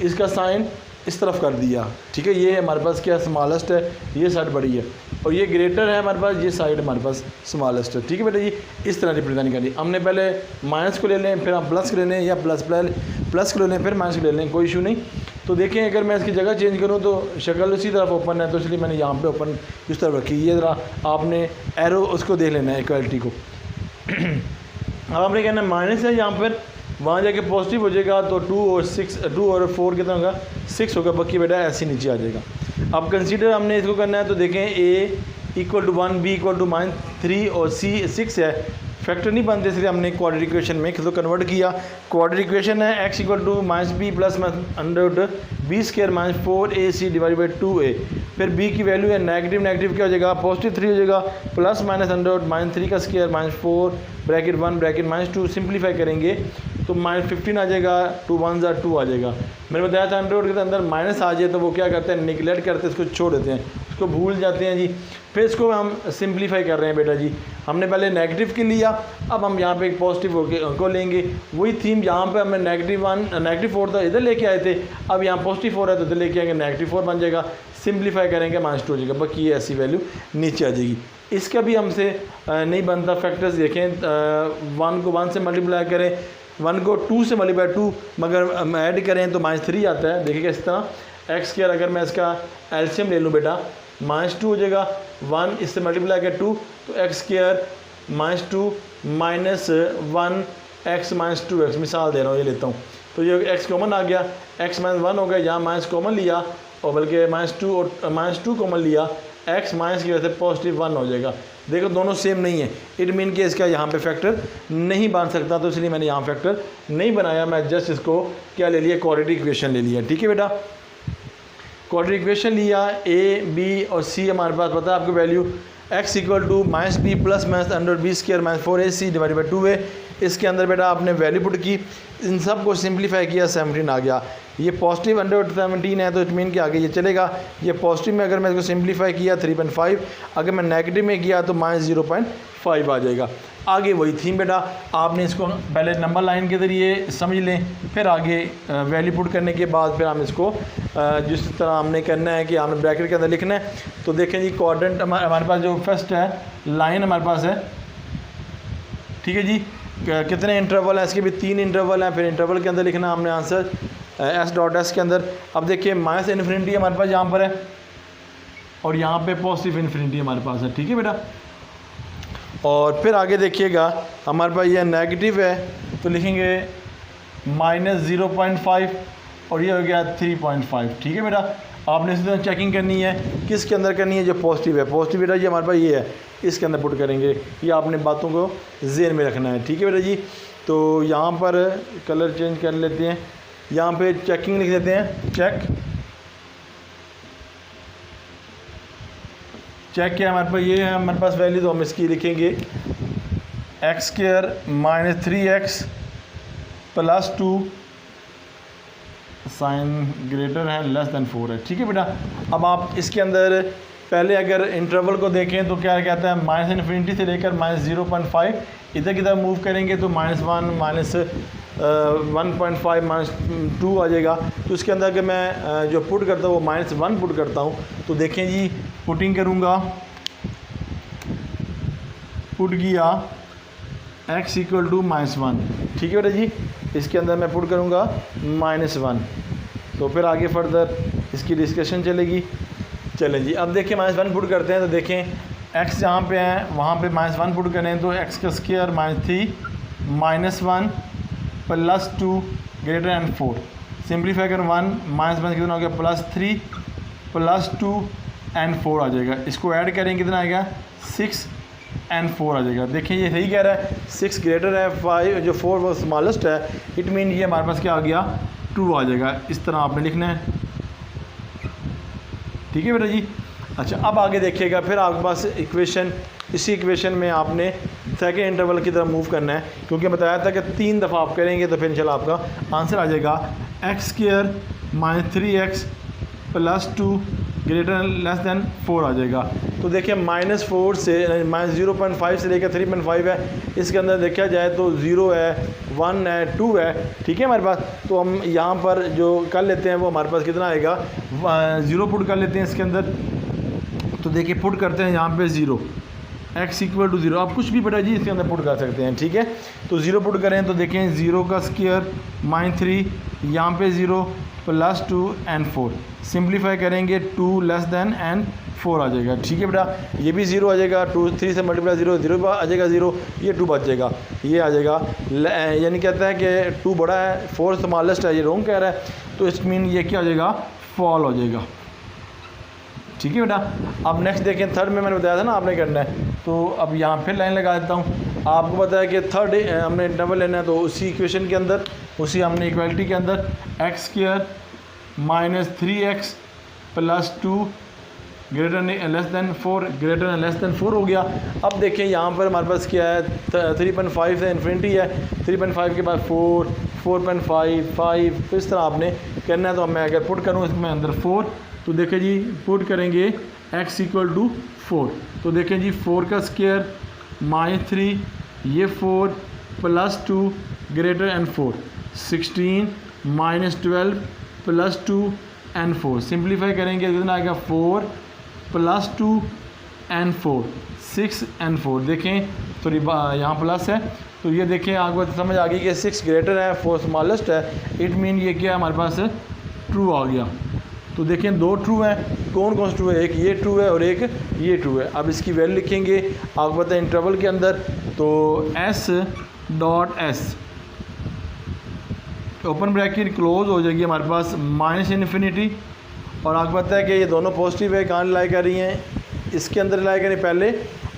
इसका साइन इस तरफ कर दिया, ठीक है। ये हमारे पास क्या स्मॉलेस्ट है, ये साइड बड़ी है, और ये ग्रेटर है हमारे पास, ये साइड हमारे पास स्मॉलेस्ट है, ठीक है बेटा जी। इस तरह रिप्रेजेंट करिए। हमने पहले माइनस को ले लें, फिर हम प्लस को ले लें, या प्लस को ले लें, फिर माइनस को ले लें, कोई इशू नहीं। तो देखें अगर मैं इसकी जगह चेंज करूँ तो शक्ल उसी तरफ ओपन है, तो इसलिए मैंने यहाँ पे ओपन इस तरफ रखी। ये ज़रा आपने एरो उसको देख लेना है, इक्वालिटी को। अब आपने कहना माइनस है यहाँ पर, वहाँ जाके पॉजिटिव हो जाएगा, तो 2 और 4 कितना होगा, 6 होगा। बाकी बेटा ऐसे नीचे आ जाएगा। अब कंसीडर हमने इसको करना है, तो देखें a = 1, b = -3 और c 6 है। फैक्टर नहीं बनते, इसलिए हमने क्वाड्रेटिक इक्वेशन में इसको कन्वर्ट किया। क्वाड्रेटिक इक्वेशन है x = -b + √b² - 4ac / 2a। फिर b की वैल्यू है नेगेटिव क्या हो जाएगा, +3 हो जाएगा, प्लस माइनस √-3 का स्क्वायर -4 ब्रैकेट 1 ब्रैकेट -2। सिंप्लीफाई करेंगे तो -15 आ जाएगा, 2 1 = 2 आ जाएगा। मैंने बताया था अंडर के अंदर माइनस आ जाए तो वो क्या करते हैं, निगलेक्ट करते हैं, इसको छोड़ देते हैं, उसको भूल जाते हैं जी। फिर इसको हम सिंप्लीफाई कर रहे हैं बेटा जी। हमने पहले नेगेटिव के लिया, अब हम यहाँ पे एक पॉजिटिव को लेंगे। वही थीम यहाँ पे हमें -4 था, इधर लेके आए थे, अब यहाँ +4 है तो इधर लेके आएंगे, -4 बन जाएगा। सिंप्लीफाई करेंगे -2 हो जाएगा, बाकी ये ऐसी वैल्यू नीचे आ जाएगी। इसका भी हमसे नहीं बनता फैक्टर्स। देखें 1 को 1 से मल्टीप्लाई करें, 1 को 2 से मल्टीप्लाई 2, मगर ऐड करें तो -3 आता है। देखिएगा इस तरह x² अगर मैं इसका एलसीएम ले लूँ बेटा, -2 हो जाएगा, 1 इससे मल्टीप्लाई कर 2, तो x² -2 -1 x -2x, मिसाल दे रहा हूँ, ये लेता हूँ। तो ये x कॉमन आ गया, x -1 हो गया, यहाँ माइनस कॉमन लिया, और बल्कि -2 और -2 कॉमन लिया, x माइनस की वजह से +1 हो जाएगा। देखो दोनों सेम नहीं है, इट मीन कि इसका यहाँ पे फैक्टर नहीं बन सकता, तो इसलिए मैंने यहाँ फैक्टर नहीं बनाया। मैं जस्ट इसको क्या ले लिया, क्वाड्रेटिक इक्वेशन ले लिया, ठीक है बेटा। क्वाड्रेटिक इक्वेशन लिया, a b और c हमारे पास पता है आपको value. x = -b + √b² - 4ac / 2a। इसके अंदर बेटा आपने वैल्यू पुट की, इन सब को सिंप्लीफाई किया, 17 आ गया। ये पॉजिटिव अंडर 17 है तो इट मीन कि आगे ये चलेगा। ये पॉजिटिव में अगर मैं इसको सिंप्लीफाई किया 3.5, अगर मैं नेगेटिव में किया तो -0.5 आ जाएगा। आगे वही थीम बेटा, आपने इसको पहले नंबर लाइन के ज़रिए समझ लें, फिर आगे वैल्यू पुट करने के बाद फिर हम इसको जिस तरह हमने करना है कि हमने ब्रैकेट के अंदर लिखना है। तो देखें जी, क्वाड्रेंट हमारे पास जो फर्स्ट है लाइन हमारे पास है, ठीक है जी। कितने इंटरवल हैं, इसके भी 3 इंटरवल हैं। फिर इंटरवल के अंदर लिखना हमने आंसर S.S के अंदर। अब देखिए -इन्फिनिटी हमारे पास यहाँ पर है और यहाँ पे पॉजिटिव इन्फिनिटी हमारे पास है, ठीक है बेटा। और फिर आगे देखिएगा हमारे पास ये नेगेटिव है तो लिखेंगे -0.5 और ये हो गया 3.5, ठीक है बेटा। आपने इसी तरह चेकिंग करनी है, किसके अंदर करनी है, जो पॉजिटिव है। पॉजिटिव बेटा ये हमारे पास ये है, इसके अंदर पुट करेंगे। ये आपने बातों को ज़हन में रखना है, ठीक है बेटा जी। तो यहाँ पर कलर चेंज कर लेते हैं, यहाँ पे चेकिंग लिख देते हैं, चेक क्या हमारे पास ये है, हमारे पास वैल्यू तो हम इसकी लिखेंगे x² - 3x + 2 साइन ग्रेटर है लेस देन 4 है, ठीक है बेटा। अब आप इसके अंदर पहले अगर इंटरवल को देखें तो क्या कहता है, -इन्फिनिटी से लेकर -0.5 इधर की तरफ मूव करेंगे तो -1 -1.5 -2 आ जाएगा। तो इसके अंदर अगर मैं जो पुट करता हूँ वो -1 पुट करता हूँ तो देखें जी, पुटिंग करूँगा, पुट किया x = -1, ठीक है बेटा जी। इसके अंदर मैं पुट करूँगा -1, तो फिर आगे फर्दर इसकी डिस्कशन चलेगी। चलें जी, अब देखिए -1 पुट करते हैं तो देखें x जहाँ पे है वहाँ पे -1 पुट करें तो x² -3 -1 + 2 > 4। सिंप्लीफाई कर 1 -1 कितना हो गया, +3 + 2 & 4 आ जाएगा। इसको ऐड करें कितना आएगा, 6 & 4 आ जाएगा। देखिए ये सही कह रहा है, 6 ग्रेटर है 5, जो 4 वो स्मॉलेस्ट है, इट मीन ये हमारे पास क्या आ गया, 2 आ जाएगा। इस तरह आपने लिखना है, ठीक है बेटा जी। अच्छा, अब आगे देखिएगा, फिर आपके पास इक्वेशन, इसी इक्वेशन में आपने सेकेंड इंटरवल की तरफ मूव करना है, क्योंकि बताया था कि 3 दफ़ा आप करेंगे तो फिर इंशाल्लाह आपका आंसर आ जाएगा x² - 3x + 2 > 4 आ जाएगा। तो देखिए -4 से -0.5 से लेकर 3.5 है, इसके अंदर देखा जाए तो 0 है, 1 है, 2 है, ठीक है हमारे पास। तो हम यहाँ पर जो कर लेते हैं वो हमारे पास कितना आएगा, 0 पुट कर लेते हैं इसके अंदर। तो देखिए पुट करते हैं यहाँ पे 0, x = 0। आप कुछ भी बेटा जी इसके अंदर पुट कर सकते हैं, ठीक है। तो 0 पुट करें तो देखें 0 का स्क्वायर -3, यहाँ पे 0 + 2 & 4। सिंप्लीफाई करेंगे 2 < 4 आ जाएगा, ठीक है बेटा। ये भी 0 आ जाएगा, 2 3 से मल्टीप्लाई 0 आ जाएगा 0, ये 2 बच जाएगा, ये आ जाएगा। यानी कहता है कि 2 बड़ा है, 4 स्मॉलेस्ट है, ये रॉन्ग कह रहा है। तो इस मीन ये क्या हो जाएगा, फॉल हो जाएगा, ठीक है बेटा। अब नेक्स्ट देखें, थर्ड में मैंने बताया था ना आपने करना है, तो अब यहाँ फिर लाइन लगा देता हूँ। आपको पता है कि थर्ड हमने डबल लेना है, तो उसी इक्वेशन के अंदर, उसी हमने इक्वालिटी के अंदर x² - 3x + 2 < 4 हो गया। अब देखें यहाँ पर हमारे पास क्या है, 3.5 से इन्फिनिटी है, 3.5 के बाद 4, 4.5, 5, तो इस तरह आपने करना है। तो मैं अगर पुट करूँ इसमें अंदर 4, तो देखें जी पुट करेंगे x = 4, तो देखें जी 4 का स्क्वायर -3, ये 4 + 2 > 4, 16 -12 + 2 & 4। सिंप्लीफाई करेंगे कितना आएगा, 4 + 2 & 4, 6 & 4। देखें तो यहाँ प्लस है, तो ये देखें आपको समझ आ गई कि 6 ग्रेटर है, 4 स्मॉलेस्ट है, इट मीन ये क्या हमारे पास ट्रू आ गया। तो देखें 2 ट्रू हैं, कौन कौन सा ट्रू है, एक ये ट्रू है और एक ये ट्रू है। अब इसकी वैल्यू लिखेंगे, आपको पता है इंटरवल के अंदर, तो S.S ओपन ब्रैकेट क्लोज हो जाएगी हमारे पास -इन्फिनिटी, और आपको पता है कि ये दोनों पॉजिटिव है, कहाँ लाई कर रही हैं, इसके अंदर लाई करें पहले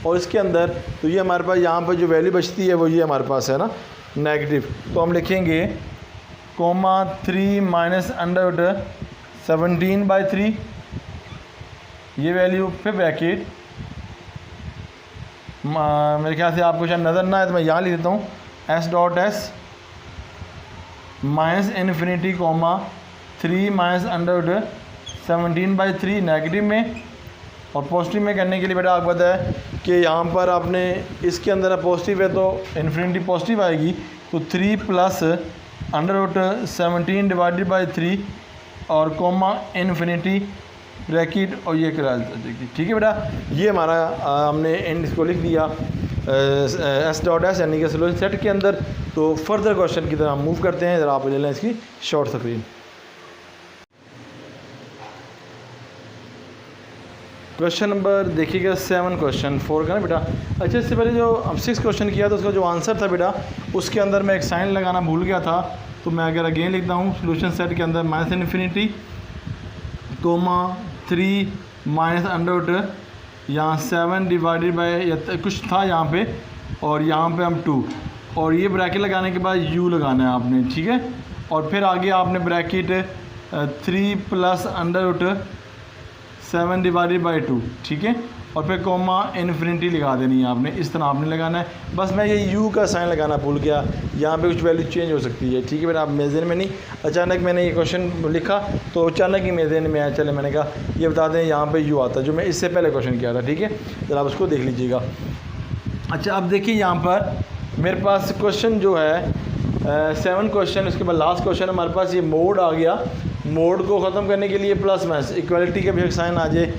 और इसके अंदर। तो ये हमारे पास यहाँ पर जो वैल्यू बचती है वो ये हमारे पास है ना, नेगेटिव। तो हम लिखेंगे 3 - (17/3) ये वैल्यू पे ब्रैकेट, मेरे ख्याल से आपको शायद नज़र ना आए तो मैं यहाँ लिख देता हूँ, S dot S minus infinity comma 3 minus under 17/3 negative में, और पॉजिटिव में करने के लिए बेटा आपको पता है कि यहाँ पर आपने इसके अंदर पॉजिटिव है तो इन्फिनिटी पॉजिटिव आएगी, तो 3 प्लस अंडर 17 डिवाइडेड बाई 3 और कॉमा इन्फिनिटी ब्रैकेट और ये करा देखिए। ठीक है बेटा, ये हमारा हमने एंड इसको लिख दिया एस डॉट एस यानी कि सोल्यूशन सेट के अंदर। तो फर्दर क्वेश्चन की तरह हम मूव करते हैं, ज़रा आप ले लें इसकी शॉर्ट स्क्रीन। क्वेश्चन नंबर देखिएगा 7 क्वेश्चन 4 का ना बेटा। अच्छा, इससे पहले जो अब 6 क्वेश्चन किया था उसका जो आंसर था बेटा उसके अंदर मैं एक साइन लगाना भूल गया था, तो मैं अगर अगेन लिखता हूँ सोल्यूशन सेट के अंदर minus infinity comma 3 minus under यहाँ 7 डिवाइडेड बाई कुछ था यहाँ पे, और यहाँ पे हम 2, और ये ब्रैकेट लगाने के बाद u लगाना है आपने। ठीक है, और फिर आगे आपने bracket 3 plus under 7 divided by 2। ठीक है, और फिर कॉमा इन्फिनिटी लगा देनी है आपने, इस तरह आपने लगाना है। बस मैं ये u का साइन लगाना भूल गया, यहाँ पे कुछ वैल्यू चेंज हो सकती है। ठीक है बेटा, आप मेरे में नहीं, अचानक मैंने ये क्वेश्चन लिखा तो अचानक ही मेरे में आया, चले मैंने कहा ये बता दें यहाँ पे u आता जो मैं इससे पहले क्वेश्चन किया था। ठीक है, ज़रा आप उसको देख लीजिएगा। अच्छा, अब देखिए यहाँ पर मेरे पास क्वेश्चन जो है 7 क्वेश्चन, उसके बाद लास्ट क्वेश्चन हमारे पास ये मोड आ गया। मोड को ख़त्म करने के लिए प्लस माइनस इक्वलिटी का भी एक साइन आ जाए,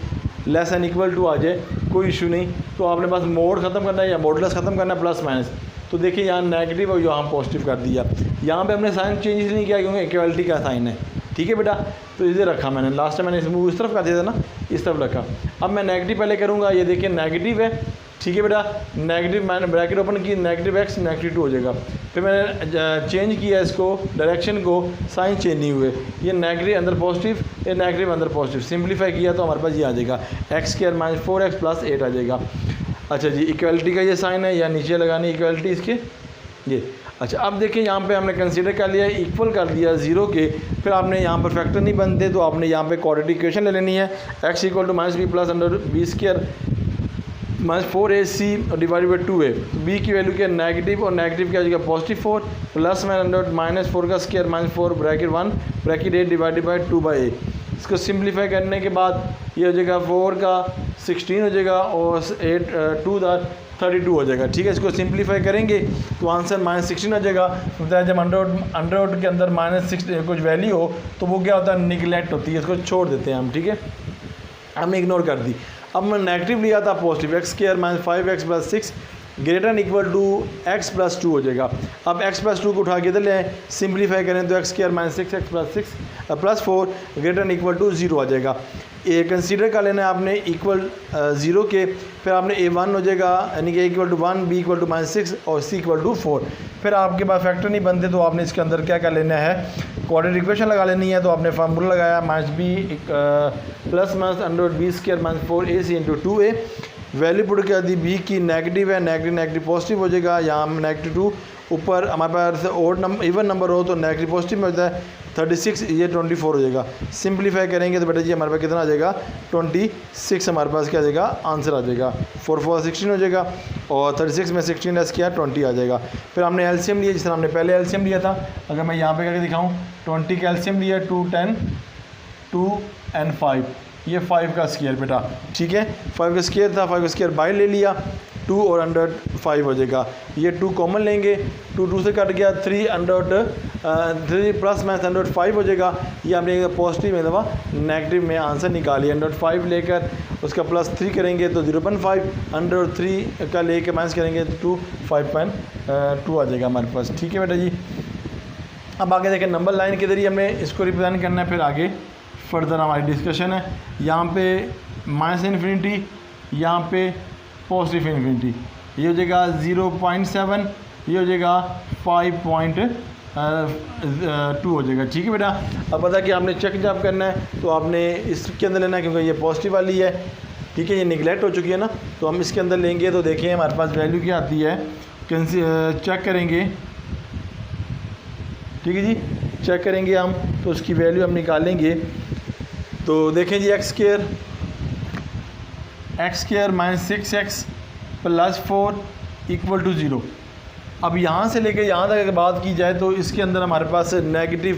लेस एन इक्वल टू आ जाए, कोई इशू नहीं। तो आपने बस मोड ख़त्म करना है या मॉडुलस ख़त्म करना है प्लस माइनस। तो देखिए यहाँ नेगेटिव और यहाँ पॉजिटिव कर दिया। यहाँ पे हमने साइन चेंज इसलिए नहीं किया क्योंकि इक्वलिटी का साइन है। ठीक है बेटा, तो इसे रखा मैंने, लास्ट टाइम मैंने इस तरफ कर दिया था ना, इस तरफ रखा। अब मैं नेगेटिव पहले करूँगा, ये देखिए नेगेटिव है। ठीक है बेटा, नेगेटिव मैंने ब्रैकेट ओपन की, नेगेटिव x नेगेटिव 2 हो जाएगा। फिर मैंने चेंज किया इसको डायरेक्शन को, साइन चेंज नहीं हुए, ये नेगेटिव अंदर पॉजिटिव, ये नेगेटिव अंदर पॉजिटिव, सिंप्लीफाई किया तो हमारे पास ये आ जाएगा x² माइनस 4x प्लस 8 आ जाएगा। अच्छा जी, इक्वलिटी का ये साइन है, या नीचे लगानी इक्वलिटी इसके ये। अच्छा, अब देखिए यहाँ पे हमने कंसीडर कर लिया, इक्वल कर दिया 0 के। फिर आपने यहाँ पर फैक्टर नहीं बनते तो आपने यहाँ पे क्वाड्रेटिक इक्वेशन ले लेनी है, x = -b plus under b² minus 4ac divided by 2a। b की वैल्यू क्या, नेगेटिव, और नेगेटिव क्या हो जाएगा पॉजिटिव 4 प्लस में अंडर -4 का square minus 4 bracket 1 bracket 8 divided by 2/a। इसको सिंप्लीफाई करने के बाद ये हो जाएगा 4 का 16 हो जाएगा और 8 2 32 हो जाएगा। ठीक है, इसको सिंप्लीफाई करेंगे तो आंसर -16 आ जाएगा। तो जब अंडर के अंदर -6 कुछ वैल्यू हो तो वो क्या होता है, निगलेक्ट होती है, इसको छोड़ देते हैं हम। ठीक है, हमने इग्नोर कर दी। अब मैं नेगेटिव लिया था positive, x² minus 5x plus 6 greater equal to x plus 2 हो जाएगा। अब x प्लस 2 को उठा के इधर ले आए, सिंप्लीफाई करें तो x² minus 6x plus 6 plus 4 greater equal to 0 आ जाएगा। ए कंसीडर कर लेना है आपने इक्वल 0 के, फिर आपने a1 हो जाएगा यानी कि a = 1, b = -6 और c = 4। फिर आपके पास फैक्टर नहीं बनते तो आपने इसके अंदर क्या कर लेना है, क्वाड्रेटिक इक्वेशन लगा लेनी है। तो आपने फार्मूला लगाया -b plus minus under b² minus 4ac into 2a। Value put कर दी, b की नेगेटिव है, नेगेटिव नेगेटिव पॉजिटिव हो जाएगा। यहाँ -2 ऊपर हमारे पास ओड नंबर इवन नंबर हो तो नेगेटिव पॉजिटिव में होता है 36, ये 24 हो जाएगा। सिंप्लीफाई करेंगे तो बेटा जी हमारे पास कितना आ जाएगा 26 हमारे पास क्या आ जाएगा आंसर आ जाएगा। 4 4 16 हो जाएगा और 36 में 16 एस किया 20 आ जाएगा। फिर हमने एलसीएम लिया, जिस तरह हमने पहले एलसीएम लिया था। अगर मैं यहाँ पे करके दिखाऊँ 20 का एलसीएम लिया 2 10 2 and 5, ये 5 का स्क्वायर बेटा। ठीक है, 5 का स्क्वायर था, 5 का स्क्वायर बाय ले लिया, 2 और अंडर 5 हो जाएगा। ये 2 कॉमन लेंगे, 2 2 से कट गया, 3 अंडर 3 प्लस माइनस अंडर 5 हो जाएगा। ये हमने पॉजिटिव में दफा नेगेटिव में आंसर निकालिए। अंडर 5 लेकर उसका प्लस 3 करेंगे तो 0.5, अंडर 3 का लेकर माइनस करेंगे तो 5.2 आ जाएगा हमारे पास। ठीक है बेटा जी, अब आगे देखें नंबर लाइन के जरिए हमें इसको रिप्रेजेंट करना है। फिर आगे फर्दर हमारी डिस्कशन है। यहाँ पे माइनस इन्फिनिटी, यहाँ पे पॉजिटिव इन्फिनिटी, ये हो जाएगा 0.7, ये हो जाएगा 5.2 हो जाएगा। ठीक है बेटा, अब पता कि आपने चेक जब करना है तो आपने इसके अंदर लेना है क्योंकि ये पॉजिटिव वाली है। ठीक है, ये निगलेक्ट हो चुकी है ना, तो हम इसके अंदर लेंगे तो देखें हमारे पास वैल्यू क्या आती है, चेक करेंगे। ठीक है जी, चेक करेंगे हम तो उसकी वैल्यू हम निकालेंगे। तो देखें जी x² minus 6x plus 4 equal to 0। अब यहाँ से लेकर यहाँ तक अगर बात की जाए तो इसके अंदर हमारे पास नेगेटिव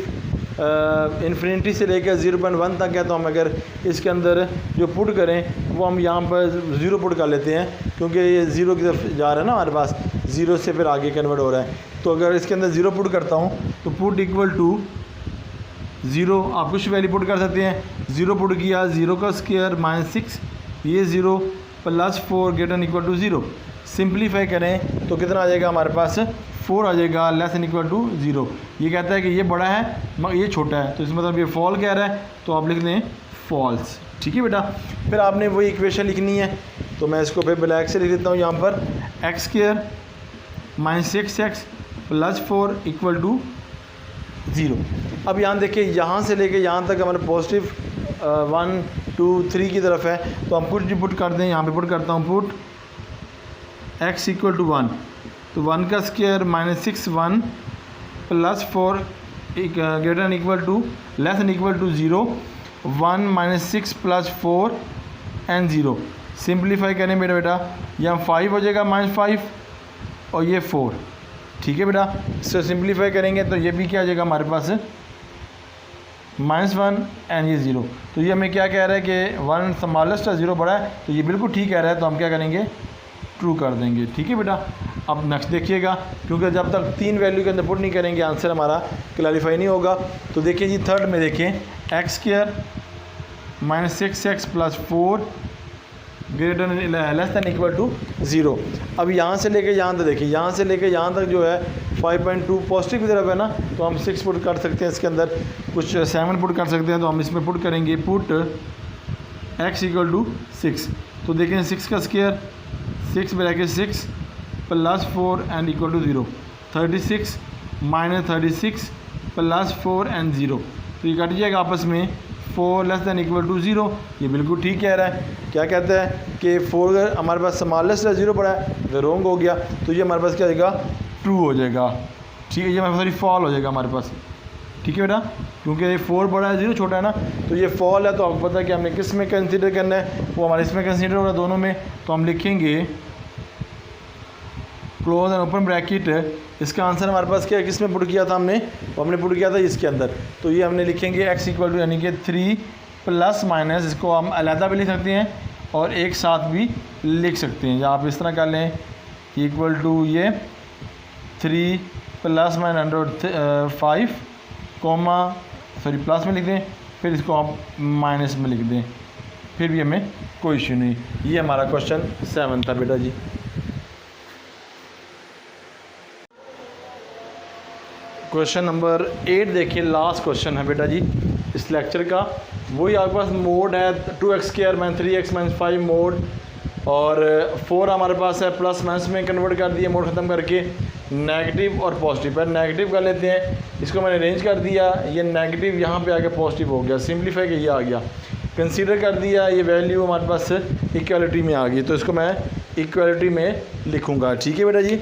इन्फिनिटी से लेकर 0.1 तक है। तो हम अगर इसके अंदर जो पुट करें वो हम यहाँ पर 0 पुट कर लेते हैं, क्योंकि ये 0 की तरफ जा रहा है ना हमारे पास, 0 से फिर आगे कन्वर्ट हो रहा है। तो अगर इसके अंदर 0 पुट करता हूँ तो पुट इक्वल टू 0, आप कुछ वैल्यू पुट कर सकते हैं। 0 पुट किया, 0 का स्क्वायर -6, ये 0 + 4 ग्रेटर इक्वल टू 0। सिंप्लीफाई करें तो कितना आ जाएगा हमारे पास, 4 आ जाएगा, लेस देन इक्वल टू 0। ये कहता है कि ये बड़ा है ये छोटा है, तो इसका मतलब ये फॉल कह रहा है, तो आप लिख दें फॉल्स। ठीक है बेटा। फिर आपने वही इक्वेशन लिखनी है, तो मैं इसको फिर ब्लैक से लिख देता हूँ यहाँ पर, x² -6x + 4 इक्वल टू 0। अब यहाँ देखिए, यहाँ से लेके यहाँ तक हमारे पॉजिटिव 1 2 3 की तरफ है, तो हम कुछ भी पुट कर दें। यहाँ पे पुट करता हूँ, पुट x इक्वल टू 1, तो 1 का square -6 1 + 4 greater equal to less than equal to 0, 1 -6 + 4 and 0। Simplify करें बेटा, यहाँ 5 हो जाएगा -5 और ये 4। ठीक है बेटा। इससे सिंप्लीफाई करेंगे तो ये भी क्या आ जाएगा हमारे पास, -1 एंड ये 0। तो ये हमें क्या कह रहा है कि 1 स्मॉलेस्ट है, 0 बड़ा है, तो ये बिल्कुल ठीक कह रहा है, तो हम क्या करेंगे, ट्रू कर देंगे। ठीक है बेटा। अब नेक्स्ट देखिएगा, क्योंकि जब तक 3 वैल्यू के अंदर पुट नहीं करेंगे आंसर हमारा क्लैरिफाई नहीं होगा। तो देखिए जी, थर्ड में देखें, x² -6x + 4 greater less than equal to 0। अब यहाँ से लेके यहाँ तक देखिए, यहाँ से लेके यहाँ तक जो है 5.2 पॉजिटिव की तरफ है ना, तो हम 6 पुट कर सकते हैं, इसके अंदर कुछ 7 पुट कर सकते हैं। तो हम इसमें पुट करेंगे, पुट x इक्वल टू 6। तो देखें 6 का square 6 bracket 6 + 4 and equal to 0, 36 -36 + 4 and 0। तो ये कट जाएगा आपस में, 4 लेस देन इक्वल टू 0। ये बिल्कुल ठीक कह रहा है। क्या कहता है कि 4 अगर हमारे पास स्मॉलेस्ट है, 0 पड़ा है, तो रॉन्ग हो गया। तो ये हमारे पास क्या हो जाएगा, ट्रू हो जाएगा। ठीक है, ये हमारे पास फॉल हो जाएगा हमारे पास। ठीक है बेटा, क्योंकि 4 बड़ा है, 0 छोटा है ना, तो ये फॉल है। तो आपको पता है कि हमने किस में कंसीडर करना है, वो हमारे इसमें कंसीडर हो रहा है, दोनों में। तो हम लिखेंगे क्लोज एंड ओपन ब्रैकेट, इसका आंसर हमारे पास क्या है, किस में पुट किया था हमने, वो हमने पुट किया था इसके अंदर। तो ये हमने लिखेंगे x इक्वल टू यानी कि 3 ±, इसको हम अलहदा भी लिख सकते हैं और एक साथ भी लिख सकते हैं, या आप इस तरह कर लें, इक्वल टू ये 3 ± 5 कॉमा प्लस में लिख दें, फिर इसको आप माइनस में लिख दें, फिर भी हमें कोई इशू नहीं। ये हमारा क्वेश्चन 7 था बेटा जी। क्वेश्चन नंबर 8 देखिए, लास्ट क्वेश्चन है बेटा जी इस लेक्चर का। वही आपके पास मोड है 2x² - 3x - 5 मोड, और 4 हमारे पास है, प्लस माइनस में कन्वर्ट कर दिया मोड ख़त्म करके, नेगेटिव और पॉजिटिव पर नेगेटिव कर लेते हैं। इसको मैंने अरेंज कर दिया, ये नेगेटिव यहाँ पे आके पॉजिटिव हो गया, सिंप्लीफाई के ये आ गया, कंसीडर कर दिया, ये वैल्यू हमारे पास इक्वालिटी में आ गई, तो इसको मैं इक्वालिटी में लिखूँगा। ठीक है बेटा जी,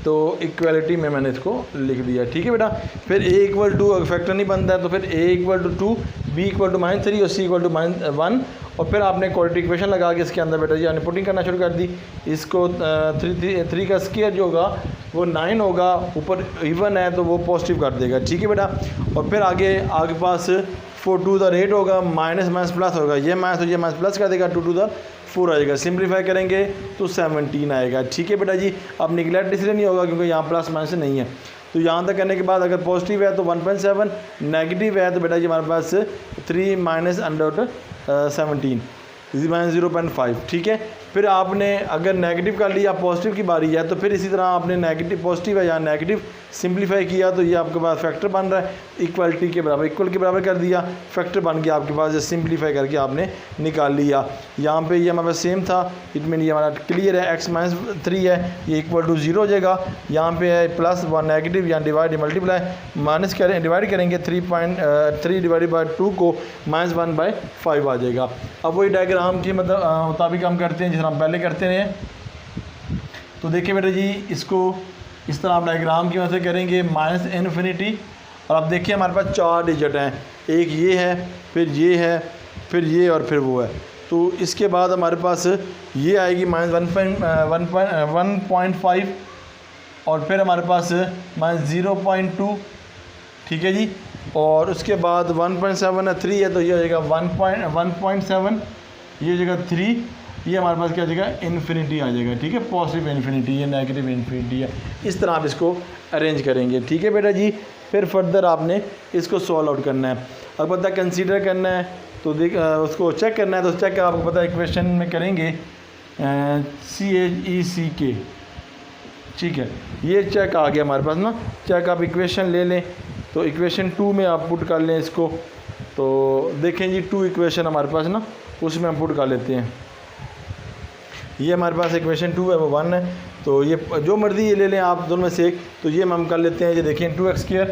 तो इक्वालिटी में मैंने इसको लिख दिया। ठीक है बेटा। फिर a इक्वल टू फैक्टर नहीं बनता है, तो फिर a equal to 2, b equal to -3 और c इक्वल टू -1, और फिर आपने क्वाड्रेटिक इक्वेशन लगा के इसके अंदर बेटा जी आपने पुटिंग करना शुरू कर दी। इसको 3 का स्क्वायर जो होगा वो 9 होगा, ऊपर इवन है तो वो पॉजिटिव कर देगा। ठीक है बेटा। और फिर आगे पास 4 टू द 8 होगा, माइनस प्लस होगा, ये माइनस तो ये माइनस प्लस कर देगा, 2 टू द 4 आएगा, सिंप्लीफाई करेंगे तो 17 आएगा। ठीक है बेटा जी। अब निगलेक्ट इसलिए नहीं होगा क्योंकि यहाँ प्लस माइनस नहीं है। तो यहाँ तक करने के बाद अगर पॉजिटिव है तो 1.7, नेगेटिव है तो बेटा जी हमारे पास 3 माइनस अंडर 17 -0.5। ठीक है। फिर आपने अगर नेगेटिव कर लिया, पॉजिटिव की बारी है, तो फिर इसी तरह आपने नेगेटिव पॉजिटिव है या नेगेटिव सिंप्लीफाई किया, तो ये आपके पास फैक्टर बन रहा है, इक्वलिटी के बराबर, इक्वल के बराबर कर दिया, फैक्टर बन गया आपके पास, सिंप्लीफाई करके आपने निकाल लिया। यहाँ पे ये हमारे पास सेम था, इट मीन ये हमारा क्लियर है, x - 3 है, ये इक्वल टू 0 हो जाएगा। यहाँ पे है प्लस 1 नेगेटिव, यहाँ डिवाइड मल्टीप्लाई माइनस करें, डिवाइड करेंगे 3.3 डिवाइडेड बाई 2 को -1/5 आ जाएगा। अब वही डायग्राम के मुताबिक हम करते हैं जिस तरह हम पहले करते हैं। तो देखिए बेटा जी, इसको इस तरह आप डायग्राम की मदद से करेंगे, -∞, और अब देखिए हमारे पास 4 डिजिट हैं, एक ये है, फिर ये है, फिर ये और फिर वो है। तो इसके बाद हमारे पास ये आएगी -1.5, और फिर हमारे पास -0.2, ठीक है जी। और उसके बाद 1.7 है, 3 है, तो ये हो जाएगा 1.7, ये हो जाएगा 3, ये हमारे पास क्या आ जाएगा, इन्फिनिटी आ जाएगा, ठीक है, पॉजिटिव इन्फिनिटी, ये नेगेटिव इन्फिनिटी है। इस तरह आप इसको अरेंज करेंगे, ठीक है बेटा जी। फिर फर्दर आपने इसको सॉल्व आउट करना है। अब पता कंसीडर करना है तो उसको चेक करना है, तो चेक आपको पता है इक्वेशन में करेंगे CHECK, ठीक है। ये चेक आ गया हमारे पास ना, चेक आप इक्वेशन ले लें, तो इक्वेशन 2 में आप पुट कर लें इसको। तो देखें जी 2 इक्वेशन हमारे पास ना, उसमें हम पुट कर लेते हैं। ये हमारे पास इक्वेशन 2 है, वो 1 है, तो ये जो मर्ज़ी ये ले लें आप दोनों में से एक। तो ये हम कर लेते हैं, ये देखें 2x²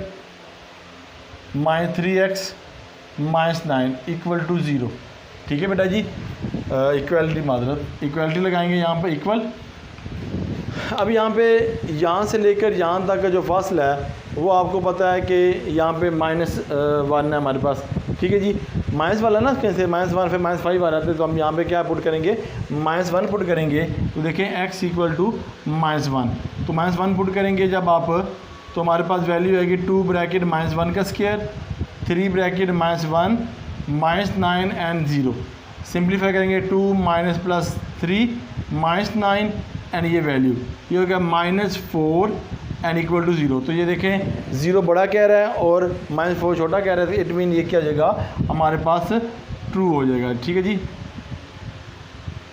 -3x -9 = 0, ठीक है बेटा जी। इक्वलिटी मादरत इक्वलिटी लगाएंगे यहाँ पर इक्वल। अब यहाँ पे यहाँ से लेकर यहाँ तक का जो फासला है वो आपको पता है कि यहाँ पे -1 है हमारे पास, ठीक है जी। माइनस वाला ना कैसे -1 फिर -5 आ जाते हैं, तो हम यहाँ पे क्या पुट करेंगे, -1 पुट करेंगे। तो देखें x = -1, तो -1 पुट करेंगे जब आप, तो हमारे पास वैल्यू आएगी 2 ब्रैकेट -1 का स्क्वायर, 3 ब्रैकेट -1 -9 एंड 0। सिंप्लीफाई करेंगे 2 -+3 -9 एंड ये वैल्यू ये हो गया -4 एंड = 0। तो ये देखें 0 बड़ा कह रहा है और -4 छोटा कह रहा है, तो इट मीन ये क्या हो जाएगा, हमारे पास ट्रू हो जाएगा, ठीक है जी।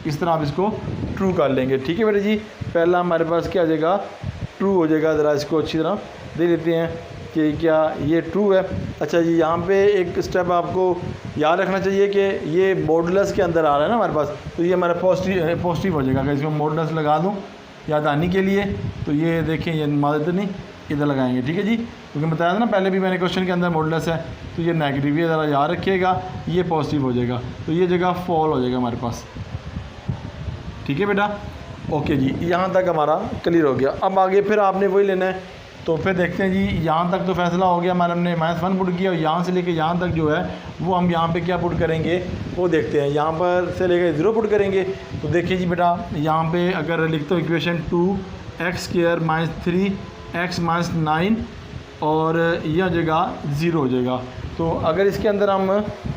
इस तरह आप इसको ट्रू कर लेंगे, ठीक है बेटा जी। पहला हमारे पास क्या आ जाएगा, ट्रू हो जाएगा। ज़रा इसको अच्छी तरह देख लेते हैं कि क्या ये ट्रू है। अच्छा जी, यहाँ पे एक स्टेप आपको याद रखना चाहिए कि ये मॉडुलस के अंदर आ रहा है ना हमारे पास, तो ये हमारा पॉजिटिव हो जाएगा। अगर इसमें मॉडुलस लगा दूँ याद आने के लिए, तो ये देखें ये मादर नहीं इधर लगाएंगे, ठीक है जी, क्योंकि बताया था ना पहले भी मैंने क्वेश्चन के अंदर मॉडुलस है, तो ये नेगेटिव, ये ज़रा याद रखिएगा, ये पॉजिटिव हो जाएगा, तो ये जगह फॉल हो जाएगा हमारे पास, ठीक है बेटा। ओके जी, यहाँ तक हमारा क्लियर हो गया। अब आगे फिर आपने वही लेना है, तो फिर देखते हैं जी। यहाँ तक तो फैसला हो गया हमारा, हमने -1 पुट किया, और यहाँ से लेके यहाँ तक जो है वो हम यहाँ पे क्या पुट करेंगे वो देखते हैं। यहाँ पर से लेकर 0 पुट करेंगे, तो देखिए जी बेटा, यहाँ पे अगर लिखते हो इक्वेशन 2x² -3x -9 और यह जगह 0 हो जाएगा। तो अगर इसके अंदर हम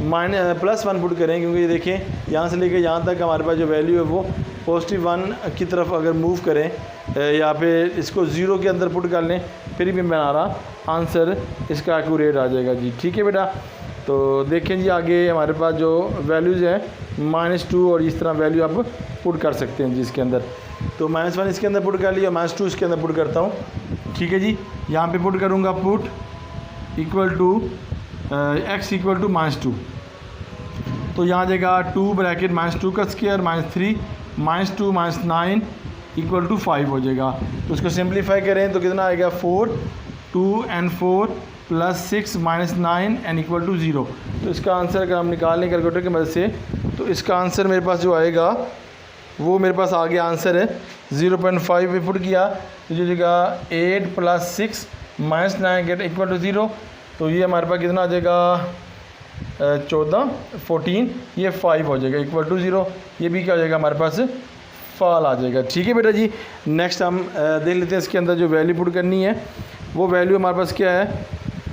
+1 पुट करें, क्योंकि ये देखें यहाँ से लेकर यहाँ तक हमारे पास जो वैल्यू है वो +1 की तरफ अगर मूव करें, या पे इसको 0 के अंदर पुट कर लें, फिर भी हमारा आंसर इसका एक्यूरेट आ जाएगा जी, ठीक है बेटा। तो देखें जी आगे हमारे पास जो वैल्यूज़ हैं -2 और इस तरह वैल्यू आप पुट कर सकते हैं जी इसके अंदर। तो -1 इसके अंदर पुट कर लिया, -2 इसके अंदर पुट करता हूँ, ठीक है जी। यहाँ पे पुट करूँगा, पुट x = -2, तो यहाँ आ जाएगा 2 ब्रैकेट -2 का स्क्वायर -3 -2 -9 = 5 हो जाएगा। तो उसको सिंप्लीफाई करें तो कितना आएगा, 4 2 and 4 + 6 -9 एंड = 0। तो इसका आंसर अगर हम निकाल लें कैलकुलेटर की मदद से, तो इसका आंसर मेरे पास जो आएगा वो मेरे पास आ गया, आंसर है 0.5 में पुट किया, तो जो जगह 8 + 6 -9 = 0। तो ये हमारे पास कितना आ जाएगा, 14 14, ये 5 हो जाएगा = 0। ये भी क्या हो जाएगा हमारे पास, फॉल आ जाएगा, ठीक है बेटा जी। नेक्स्ट हम देख लेते हैं इसके अंदर जो वैल्यू पुट करनी है, वो वैल्यू हमारे पास क्या है।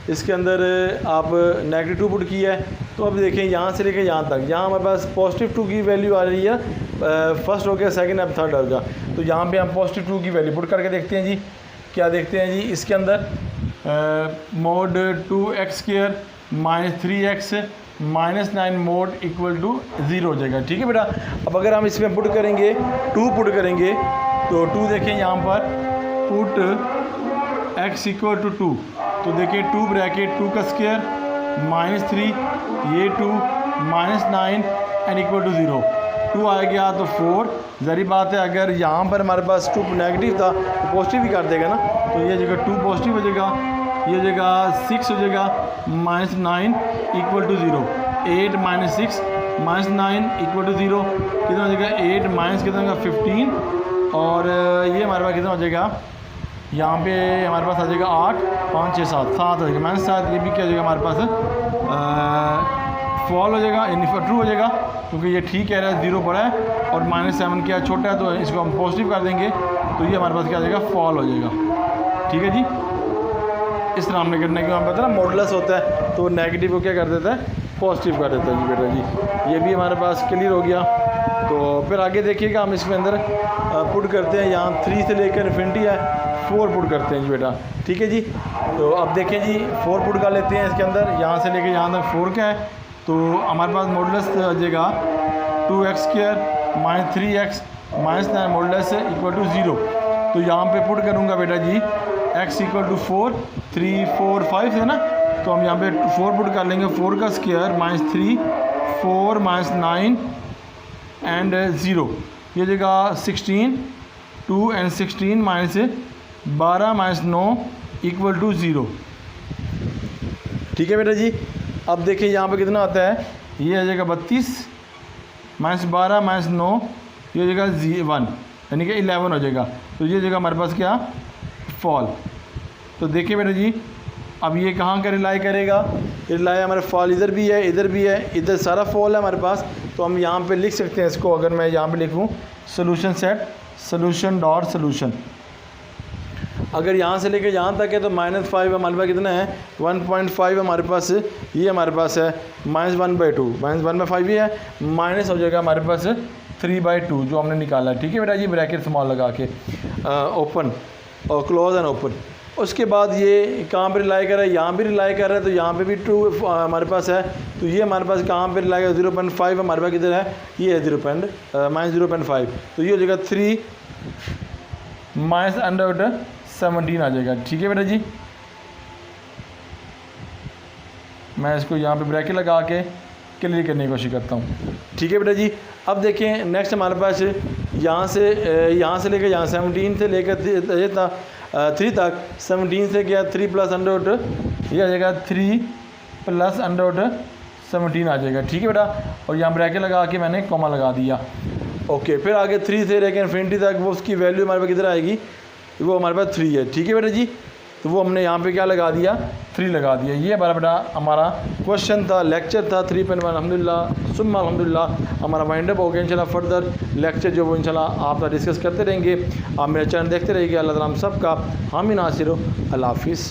इसके अंदर आप -2 पुट किया है, तो अब देखें यहाँ से लेकर यहाँ तक, यहाँ हमारे पास +2 की वैल्यू आ रही है, फर्स्ट हो गया, सेकंड अब थर्ड होगा। तो यहाँ पे हम +2 की वैल्यू पुट करके देखते हैं जी, क्या देखते हैं जी इसके अंदर, mod 2x² -3x -9 mod = 0 हो जाएगा, ठीक है बेटा। अब अगर हम इसमें पुट करेंगे 2 पुट करेंगे, तो 2 देखें यहाँ पर पुट x = 2, तो देखिए 2 ब्रैकेट 2 का स्क्वायर -3 ये 2 -9 एंड = 0। 2 आ गया तो 4, ज़री बात है अगर यहाँ पर हमारे पास 2 नेगेटिव था तो पॉजिटिव भी कर देगा ना, तो ये जगह 2 पॉजिटिव हो जाएगा, ये जगह 6 हो जाएगा -9 = 0। 8 - 6 -9 = 0, कितना हो जाएगा 8 माइनस कितना होगा 15, और ये हमारे पास कितना हो जाएगा, यहाँ पे हमारे पास आ जाएगा 8 5 6 7 7 हो जाएगा -7। ये भी क्या हो जाएगा हमारे पास, फॉल हो जाएगा, यानी ट्रू हो जाएगा, क्योंकि ये ठीक कह रहा है 0 बड़ा है और -7 क्या छोटा है, तो इसको हम पॉजिटिव कर देंगे, तो ये हमारे पास क्या आ जाएगा, फॉल हो जाएगा। ठीक है जी। इस तरह हमने करने के बाद पता ना मॉडुलस होता है तो नेगेटिव को क्या कर देता है, पॉजिटिव कर देता है जी बेटा जी। ये भी हमारे पास क्लियर हो गया। तो फिर आगे देखिएगा हम इसके अंदर पुट करते हैं, यहाँ 3 से लेकर इन्फिनिटी है 4 पुट करते हैं जी बेटा, ठीक है जी। तो अब देखें जी 4 पुट कर लेते हैं इसके अंदर, यहाँ से लेकर यहाँ तक 4 का है तो हमारे पास मॉडुलस आ जाएगा 2x² minus 3x minus 9 modulus equal to 0। तो यहाँ पे पुट करूँगा बेटा जी x इक्वल टू 4, 3, 4, 5 है ना, तो हम यहाँ पे 4 पुट कर लेंगे, 4 का स्क्वायर माइनस 3, 4 माइनस 9 एंड 0, ये जगह 16, 2 and 16 minus 12 minus 9 equal to 0, ठीक है बेटा जी। अब देखिए यहाँ पे कितना आता है, ये आ जाएगा 32 माइनस 12 माइनस 9, ये जगह 1 यानी कि 11 हो जाएगा। तो ये जगह हमारे पास क्या, फॉल। तो देखिए बेटा जी अब ये कहाँ का रिलाई करेगा, रिलाई हमारा फॉल इधर भी है, इधर भी है, इधर सारा फॉल है हमारे पास। तो हम यहाँ पे लिख सकते हैं इसको, अगर मैं यहाँ पे लिखूँ solution set solution dot solution, अगर यहाँ से लेकर यहाँ तक है तो -5 हमारे पास कितना है 1.5 हमारे पास, ये हमारे पास है -1/2, -1/5 ये है, माइनस हो जाएगा हमारे पास 3/2 जो हमने निकाला है, ठीक है बेटा जी। ब्रैकेट स्मॉल लगा के ओपन और क्लोज एंड ओपन। उसके बाद ये कहाँ पे रिलाई कर रहा है, यहाँ भी रिलाई कर रहा है, तो यहाँ पे भी 2 हमारे पास है, तो ये हमारे पास कहाँ पे रिलाई कर 0.5 हमारे पास किधर है, ये है -0.5, तो ये हो जाएगा 3 -17 आ जाएगा, ठीक है बेटा जी। मैं इसको यहाँ पे ब्रैकेट लगा के क्लियर करने की कोशिश करता हूँ, ठीक है बेटा जी। अब देखें नेक्स्ट हमारे पास यहाँ से लेकर यहाँ 17 से लेकर ये था 3 तक, 17 से गया 3 + अंडर ये आ जाएगा 3 + अंडर 17 आ जाएगा, ठीक है बेटा। और यहाँ ब्रैकेट लगा के मैंने कॉमा लगा दिया, ओके। फिर आगे 3 से लेकर इन्फिनिटी तक वो उसकी वैल्यू हमारे पास किधर आएगी, वो हमारे पास 3 है, ठीक है बेटा जी। तो वो हमने यहाँ पे क्या लगा दिया, 3 लगा दिया। ये हमारा बेटा हमारा क्वेश्चन था, लेक्चर था 3.1 अल्हम्दुलिल्लाह सुम्मा अल्हम्दुलिल्लाह। हमारा वाइंड अप हो गया, इंशाल्लाह फर्दर लेक्चर जो वो इंशाल्लाह आप डिस्कस करते रहेंगे। आप मेरा चैनल देखते रहिएगा। अल्लाह ताला हम सब का हामी नासिर। अल्लाह हाफिज़।